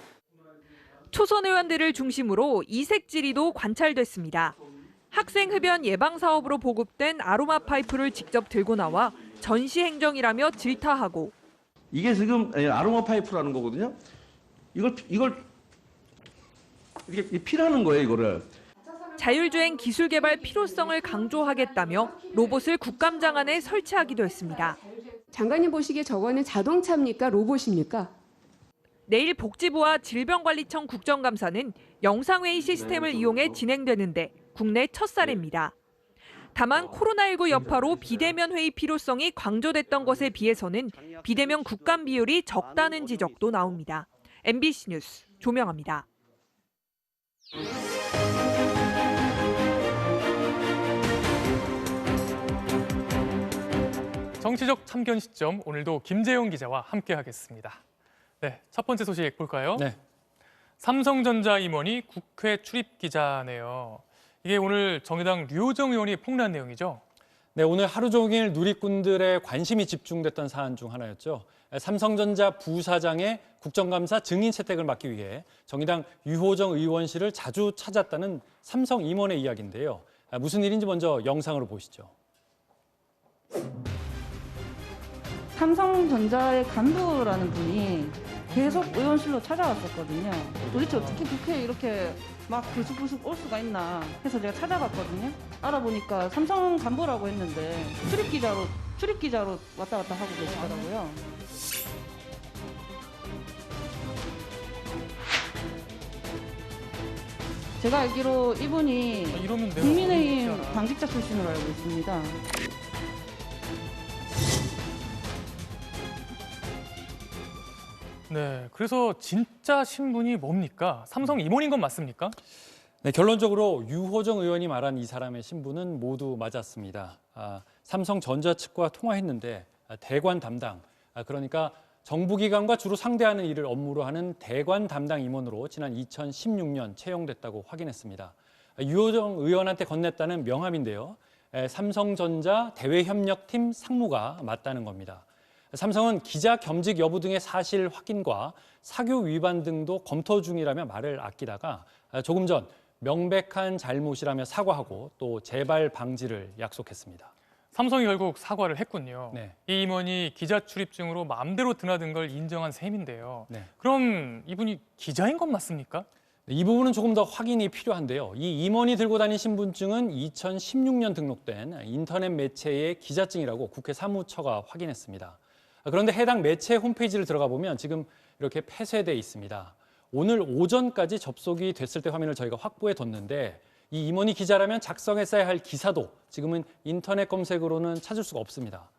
초선 의원들을 중심으로 이색 질의도 관찰됐습니다. 학생 흡연 예방 사업으로 보급된 아로마 파이프를 직접 들고 나와 전시 행정이라며 질타하고. 이게 지금 아로마 파이프라는 거거든요. 이걸 이렇게 피라는 거예요, 이거를. 자율주행 기술 개발 필요성을 강조하겠다며 로봇을 국감장 안에 설치하기도 했습니다. 장관님 보시기에 저거는 자동차입니까? 로봇입니까? 내일 복지부와 질병관리청 국정감사는 영상회의 시스템을 이용해 진행되는데 국내 첫 사례입니다. 다만 코로나19 여파로 비대면 회의 필요성이 강조됐던 것에 비해서는 비대면 국감 비율이 적다는 지적도 나옵니다. MBC 뉴스 조명아입니다. 정치적 참견 시점, 오늘도 김재용 기자와 함께하겠습니다. 네, 첫 번째 소식 볼까요? 네. 삼성전자 임원이 국회 출입 기자네요. 이게 오늘 정의당 류호정 의원이 폭로한 내용이죠? 네, 오늘 하루 종일 누리꾼들의 관심이 집중됐던 사안 중 하나였죠. 삼성전자 부사장의 국정감사 증인 채택을 막기 위해 정의당 류호정 의원실을 자주 찾았다는 삼성 임원의 이야기인데요. 무슨 일인지 먼저 영상으로 보시죠. 삼성전자의 간부라는 분이 계속 의원실로 찾아왔었거든요. 도대체 어떻게 국회에 이렇게 막 불쑥불쑥 올 수가 있나 해서 제가 찾아봤거든요. 알아보니까 삼성 간부라고 했는데 출입기자로 왔다 갔다 하고 계시더라고요. 제가 알기로 이분이 국민의힘 당직자 출신으로 알고 있습니다. 네, 그래서 진짜 신분이 뭡니까? 삼성 임원인 건 맞습니까? 네, 결론적으로 유호정 의원이 말한 이 사람의 신분은 모두 맞았습니다. 삼성전자 측과 통화했는데 대관 담당, 그러니까 정부기관과 주로 상대하는 일을 업무로 하는 대관 담당 임원으로 지난 2016년 채용됐다고 확인했습니다. 유호정 의원한테 건넸다는 명함인데요. 삼성전자 대외협력팀 상무가 맞다는 겁니다. 삼성은 기자 겸직 여부 등의 사실 확인과 사교 위반 등도 검토 중이라며 말을 아끼다가 조금 전 명백한 잘못이라며 사과하고 또 재발 방지를 약속했습니다. 삼성이 결국 사과를 했군요. 네. 이 임원이 기자 출입증으로 마음대로 드나든 걸 인정한 셈인데요. 네. 그럼 이분이 기자인 건 맞습니까? 이 부분은 조금 더 확인이 필요한데요. 이 임원이 들고 다닌 신분증은 2016년 등록된 인터넷 매체의 기자증이라고 국회 사무처가 확인했습니다. 그런데 해당 매체 홈페이지를 들어가 보면 지금 이렇게 폐쇄돼 있습니다. 오늘 오전까지 접속이 됐을 때 화면을 저희가 확보해 뒀는데 이 임원이 기자라면 작성했어야 할 기사도 지금은 인터넷 검색으로는 찾을 수가 없습니다.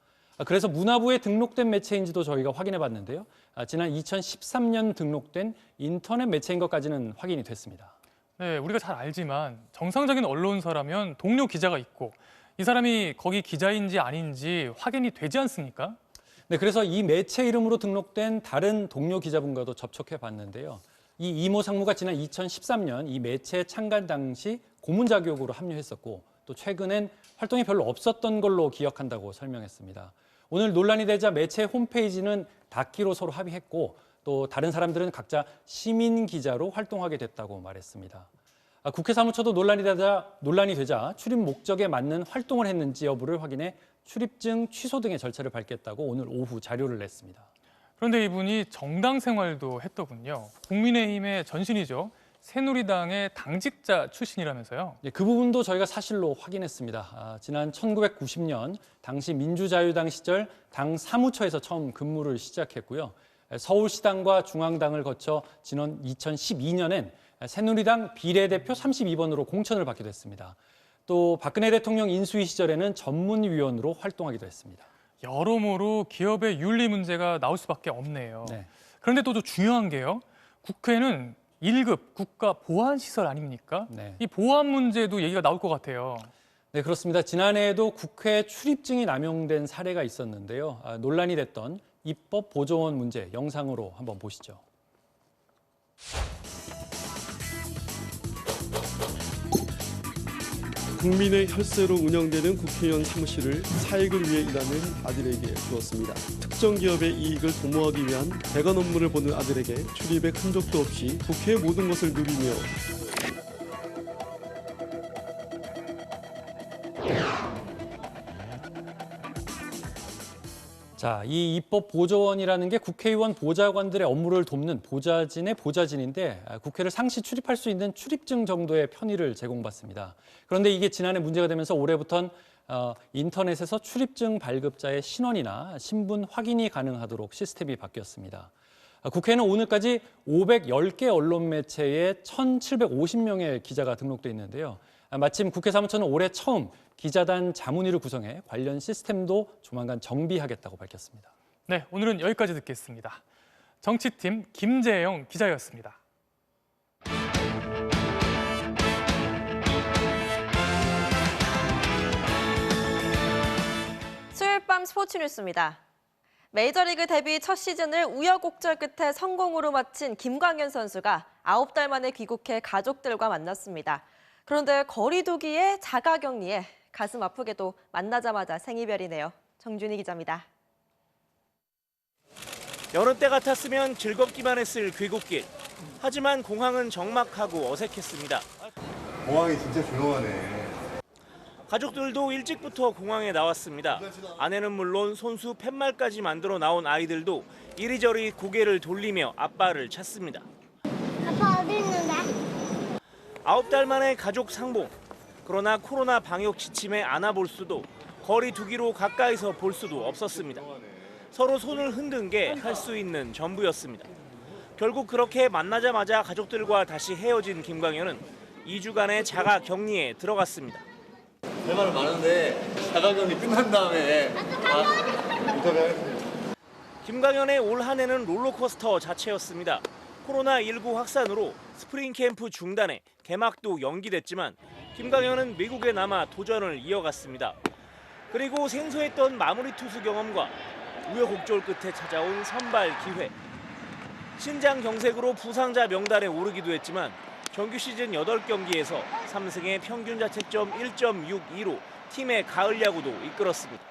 그래서 문화부에 등록된 매체인지도 저희가 확인해 봤는데요. 지난 2013년 등록된 인터넷 매체인 것까지는 확인이 됐습니다. 네, 우리가 잘 알지만 정상적인 언론사라면 동료 기자가 있고 이 사람이 거기 기자인지 아닌지 확인이 되지 않습니까? 네, 그래서 이 매체 이름으로 등록된 다른 동료 기자분과도 접촉해 봤는데요. 이 이모 상무가 지난 2013년 이 매체 창간 당시 고문 자격으로 합류했었고 또 최근엔 활동이 별로 없었던 걸로 기억한다고 설명했습니다. 오늘 논란이 되자 매체 홈페이지는 닫기로 서로 합의했고 또 다른 사람들은 각자 시민 기자로 활동하게 됐다고 말했습니다. 국회 사무처도 논란이 되자 출입 목적에 맞는 활동을 했는지 여부를 확인해 출입증 취소 등의 절차를 밟겠다고 오늘 오후 자료를 냈습니다. 그런데 이분이 정당 생활도 했더군요. 국민의힘의 전신이죠. 새누리당의 당직자 출신이라면서요. 그 부분도 저희가 사실로 확인했습니다. 지난 1990년 당시 민주자유당 시절 당 사무처에서 처음 근무를 시작했고요. 서울시당과 중앙당을 거쳐 지난 2012년엔 새누리당 비례대표 32번으로 공천을 받기도 했습니다. 또 박근혜 대통령 인수위 시절에는 전문위원으로 활동하기도 했습니다. 여러모로 기업의 윤리 문제가 나올 수밖에 없네요. 그런데 또 중요한 게요. 국회는 1급 국가보안시설 아닙니까? 이 보안 문제도 얘기가 나올 것 같아요. 네, 그렇습니다. 지난해에도 국회 출입증이 남용된 사례가 있었는데요. 논란이 됐던 입법 보조원 문제 영상으로 한번 보시죠. 국민의 혈세로 운영되는 국회의원 사무실을 사익을 위해 일하는 아들에게 주었습니다. 특정 기업의 이익을 도모하기 위한 대관 업무를 보는 아들에게 출입의 흔적도 없이 국회의 모든 것을 누리며 자, 이 입법 보조원이라는 게 국회의원 보좌관들의 업무를 돕는 보좌진의 보좌진인데 국회를 상시 출입할 수 있는 출입증 정도의 편의를 제공받습니다. 그런데 이게 지난해 문제가 되면서 올해부터는 인터넷에서 출입증 발급자의 신원이나 신분 확인이 가능하도록 시스템이 바뀌었습니다. 국회는 오늘까지 510개 언론 매체에 1,750명의 기자가 등록돼 있는데요. 마침 국회 사무처는 올해 처음 기자단 자문위를 구성해 관련 시스템도 조만간 정비하겠다고 밝혔습니다. 네, 오늘은 여기까지 듣겠습니다. 정치팀 김재영 기자였습니다. 수요일 밤 스포츠 뉴스입니다. 메이저리그 데뷔 첫 시즌을 우여곡절 끝에 성공으로 마친 김광현 선수가 9달 만에 귀국해 가족들과 만났습니다. 그런데 거리두기에 자가격리에 가슴 아프게도 만나자마자 생이별이네요. 정준희 기자입니다. 여느 때 같았으면 즐겁기만 했을 귀국길. 하지만 공항은 적막하고 어색했습니다. 공항이 진짜 조용하네. 가족들도 일찍부터 공항에 나왔습니다. 아내는 물론 손수 팻말까지 만들어 나온 아이들도 이리저리 고개를 돌리며 아빠를 찾습니다. 아빠 어디 있는데? 9달 만에 가족 상봉. 그러나 코로나 방역 지침에 안아볼 수도 거리 두기로 가까이서 볼 수도 없었습니다. 서로 손을 흔든 게 할 수 있는 전부였습니다. 결국 그렇게 만나자마자 가족들과 다시 헤어진 김광현은 2주간의 자가 격리에 들어갔습니다. 할 말은 많은데 자가격리 끝난 다음에 인터뷰하겠습니다. 김광현의 올 한 해는 롤러코스터 자체였습니다. 코로나19 확산으로 스프링 캠프 중단에 개막도 연기됐지만 김광현은 미국에 남아 도전을 이어갔습니다. 그리고 생소했던 마무리 투수 경험과 우여곡절 끝에 찾아온 선발 기회. 신장 경색으로 부상자 명단에 오르기도 했지만 정규 시즌 8경기에서 3승에 평균 자책점 1.62로 팀의 가을 야구도 이끌었습니다.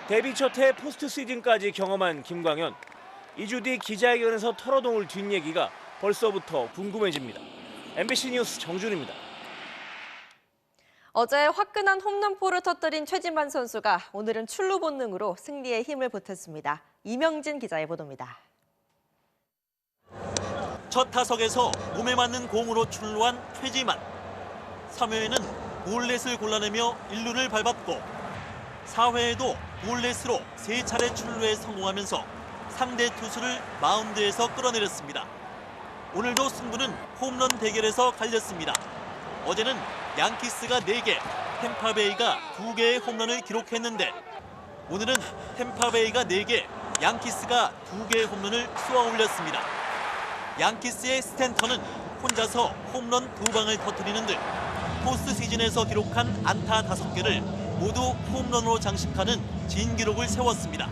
데뷔 첫 해 포스트 시즌까지 경험한 김광현. 2주 뒤 기자회견에서 털어놓을 뒷얘기가 벌써부터 궁금해집니다. MBC 뉴스 정준입니다. 어제 화끈한 홈런포를 터뜨린 최진만 선수가 오늘은 출루 본능으로 승리에 힘을 보탰습니다. 이명진 기자의 보도입니다. 첫 타석에서 몸에 맞는 공으로 출루한 최지만. 3회에는 볼넷을 골라내며 1루를 밟았고 4회에도 볼넷으로 3차례 출루에 성공하면서 상대 투수를 마운드에서 끌어내렸습니다. 오늘도 승부는 홈런 대결에서 갈렸습니다. 어제는 양키스가 4개, 템파베이가 2개의 홈런을 기록했는데 오늘은 템파베이가 4개, 양키스가 2개의 홈런을 쏘아 올렸습니다. 양키스의 스탠턴은 혼자서 홈런 2방을 터뜨리는 등 포스트 시즌에서 기록한 안타 5개를 모두 홈런으로 장식하는 진기록을 세웠습니다.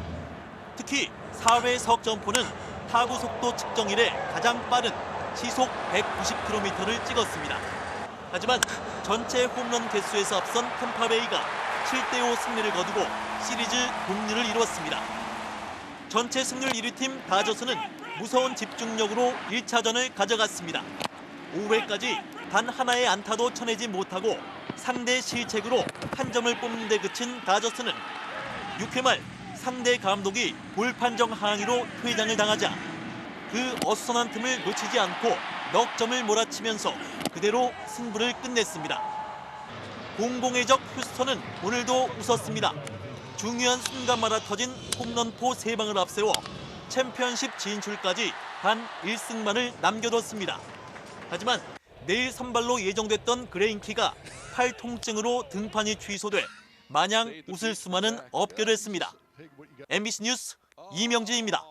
특히 4회 석점포는 타구 속도 측정 이래 가장 빠른 시속 190km를 찍었습니다. 하지만 전체 홈런 개수에서 앞선 템파베이가 7대5 승리를 거두고 시리즈 동률을 이뤘습니다. 전체 승률 1위 팀 다저스는 무서운 집중력으로 1차전을 가져갔습니다. 5회까지 단 하나의 안타도 쳐내지 못하고 상대 실책으로 한 점을 뽑는 데 그친 다저스는 6회 말 상대 감독이 볼 판정 항의로 퇴장을 당하자 그 어수선한 틈을 놓치지 않고 넉 점을 몰아치면서 그대로 승부를 끝냈습니다. 공공의 적 휴스턴은 오늘도 웃었습니다. 중요한 순간마다 터진 홈런포 3방을 앞세워 챔피언십 진출까지 단 1승만을 남겨뒀습니다. 하지만 내일 선발로 예정됐던 그레인키가 팔 통증으로 등판이 취소돼 마냥 웃을 수만은 없게 됐습니다. MBC 뉴스 이명진입니다.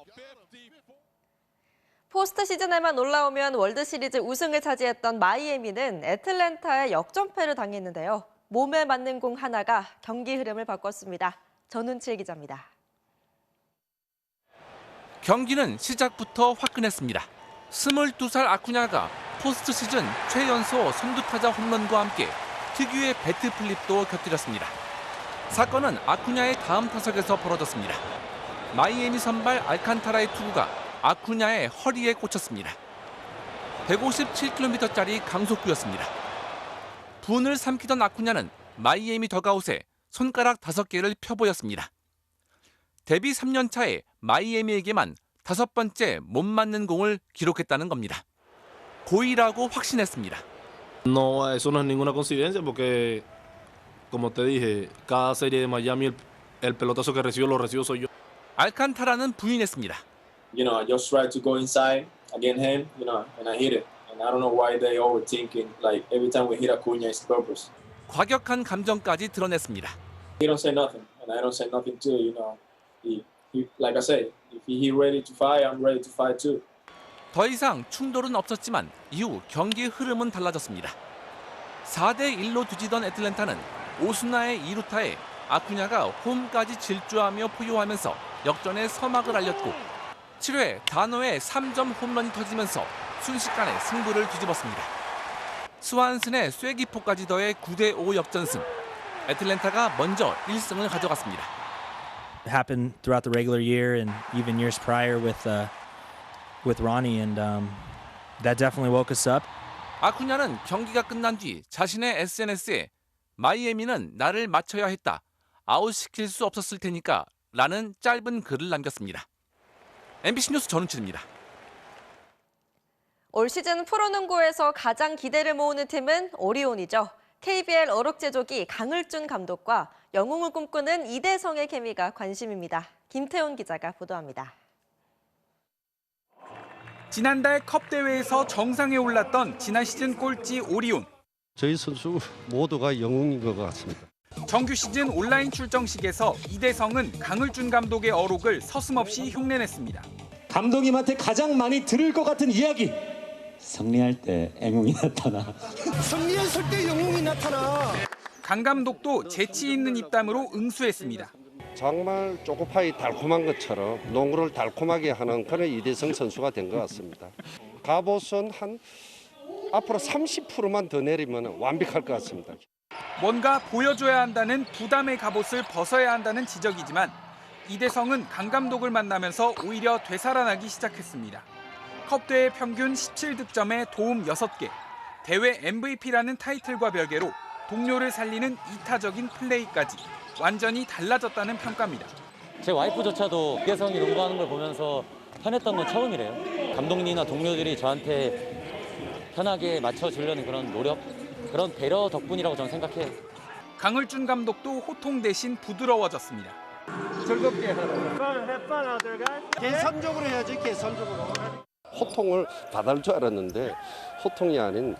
포스트 시즌에만 올라오면 월드시리즈 우승을 차지했던 마이애미는 애틀랜타에 역전패를 당했는데요. 몸에 맞는 공 하나가 경기 흐름을 바꿨습니다. 전운칠 기자입니다. 경기는 시작부터 화끈했습니다. 22살 아쿠냐가 포스트 시즌 최연소 선두타자 홈런과 함께 특유의 배트 플립도 곁들였습니다. 사건은 아쿠냐의 다음 타석에서 벌어졌습니다. 마이애미 선발 알칸타라의 투구가 아쿠냐의 허리에 꽂혔습니다. 157km짜리 강속구였습니다. 분을 삼키던 아쿠냐는 마이애미 더가웃에 손가락 5개를 펴보였습니다. 데뷔 3년 차에 마이애미에게만 5번째 못 맞는 공을 기록했다는 겁니다. 고의라고 확신했습니다. No, eso no es ninguna coincidencia porque, como te dije, cada serie de Miami el pelotazo que recibo lo recibo soy yo. 알칸타라는 부인했습니다. You know, I just tried to go inside against him, you know, and I hit it. And I don't know why they overthinking. Like every time we hit Acuna, it's purpose. 과격한 감정까지 드러냈습니다. He don't say nothing, and I don't say nothing too. You know, he like I said, if he ready to fight, I'm ready to fight too. 더 이상 충돌은 없었지만 이후 경기 흐름은 달라졌습니다. 4대1로 뒤지던 애틀랜타는 오스나의 2루타에 아쿠냐가 홈까지 질주하며 포효하면서 역전의 서막을 알렸고 7회 단호의 3점 홈런이 터지면서 순식간에 승부를 뒤집었습니다. 스완슨의 쐐기포까지 더해 9대5 역전승. 애틀랜타가 먼저 1승을 가져갔습니다. It happened throughout the regular year and even years prior with Ronnie, and that definitely woke us up. 아쿠냐는 경기가 끝난 뒤 자신의 SNS에 마이애미는 나를 맞춰야 했다. 아웃시킬 수 없었을 테니까 라는 짧은 글을 남겼습니다. MBC 뉴스 전운칠입니다. 올 시즌 프로농구에서 가장 기대를 모으는 팀은 오리온이죠. KBL 어록제조기 강을준 감독과 영웅을 꿈꾸는 이대성의 케미가 관심입니다. 김태훈 기자가 보도합니다. 지난달 컵 대회에서 정상에 올랐던 지난 시즌 꼴찌 오리온. 저희 선수 모두가 영웅인 것 같습니다. 정규 시즌 온라인 출정식에서 이대성은 강을준 감독의 어록을 서슴없이 흉내냈습니다. 감독님한테 가장 많이 들을 것 같은 이야기. 승리할 때 영웅이 나타나. 승리했을 때 영웅이 나타나. 강 감독도 재치 있는 입담으로 응수했습니다. 정말 초코파이 달콤한 것처럼 농구를 달콤하게 하는 그런 이대성 선수가 된 것 같습니다. 갑옷은 한 앞으로 30%만 더 내리면 완벽할 것 같습니다. 뭔가 보여줘야 한다는 부담의 갑옷을 벗어야 한다는 지적이지만 이대성은 강 감독을 만나면서 오히려 되살아나기 시작했습니다. 컵대회 평균 17득점에 도움 6개, 대회 MVP라는 타이틀과 별개로 동료를 살리는 이타적인 플레이까지 완전히 달라졌다는 평가입니다. 제 와이프조차도 이대성이 농구하는 걸 보면서 편했던 건 처음이래요. 감독님이나 동료들이 저한테 편하게 맞춰주려는 그런 노력, 그런 배려 덕분이라고 저는 생각해요. 강을준 감독도 호통 대신 부드러워졌습니다. 즐겁게 계산적으로 해야지, 계산적으로. 호통을 받을 줄 알았는데 호통이 아닌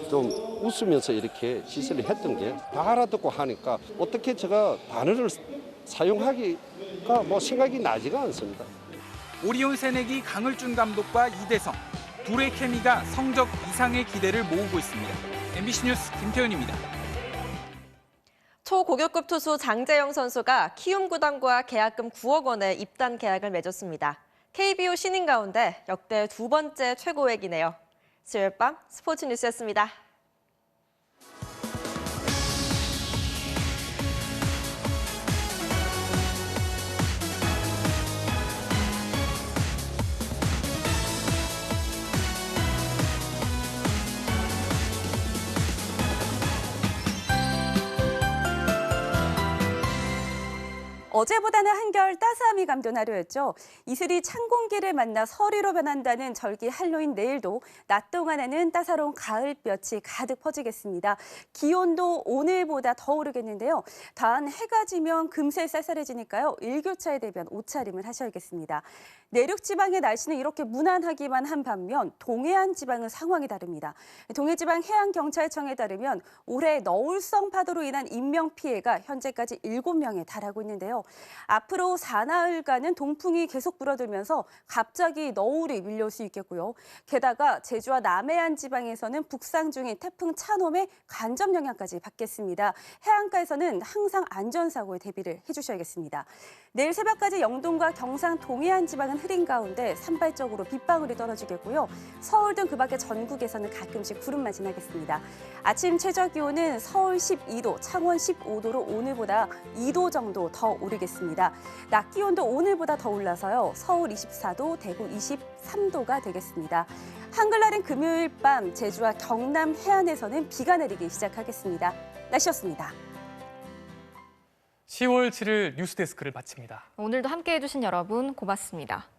좀 웃으면서 이렇게 시설을 했던 게 다 알아듣고 하니까 어떻게 제가 단어를 사용하기가 뭐 생각이 나지가 않습니다. 오리온 새내기 강을준 감독과 이대성, 둘의 케미가 성적 이상의 기대를 모으고 있습니다. MBC 뉴스 김태훈입니다. 초고교급 투수 장재영 선수가 키움 구단과 계약금 9억 원의 입단 계약을 맺었습니다. KBO 신인 가운데 역대 2번째 최고액이네요. 수요일 밤 스포츠 뉴스였습니다. 어제보다는 한결 따스함이 감도는 하루였죠. 이슬이 찬 공기를 만나 서리로 변한다는 절기 할로윈 내일도 낮 동안에는 따사로운 가을볕이 가득 퍼지겠습니다. 기온도 오늘보다 더 오르겠는데요. 단 해가 지면 금세 쌀쌀해지니까요. 일교차에 대비한 옷차림을 하셔야겠습니다. 내륙 지방의 날씨는 이렇게 무난하기만 한 반면 동해안 지방은 상황이 다릅니다. 동해지방해양경찰청에 따르면 올해 너울성 파도로 인한 인명피해가 현재까지 7명에 달하고 있는데요. 앞으로 사나흘간은 동풍이 계속 불어들면서 갑자기 너울이 밀려올 수 있겠고요. 게다가 제주와 남해안 지방에서는 북상 중인 태풍 차놈의 간접 영향까지 받겠습니다. 해안가에서는 항상 안전사고에 대비를 해주셔야겠습니다. 내일 새벽까지 영동과 경상 동해안 지방은 흐린 가운데 산발적으로 빗방울이 떨어지겠고요. 서울 등 그 밖의 전국에서는 가끔씩 구름만 지나겠습니다. 아침 최저 기온은 서울 12도, 창원 15도로 오늘보다 2도 정도 더 오르겠습니다. 낮 기온도 오늘보다 더 올라서요. 서울 24도, 대구 23도가 되겠습니다. 한글날인 금요일 밤 제주와 경남 해안에서는 비가 내리기 시작하겠습니다. 날씨였습니다. 10월 7일 뉴스데스크를 마칩니다. 오늘도 함께해 주신 여러분 고맙습니다.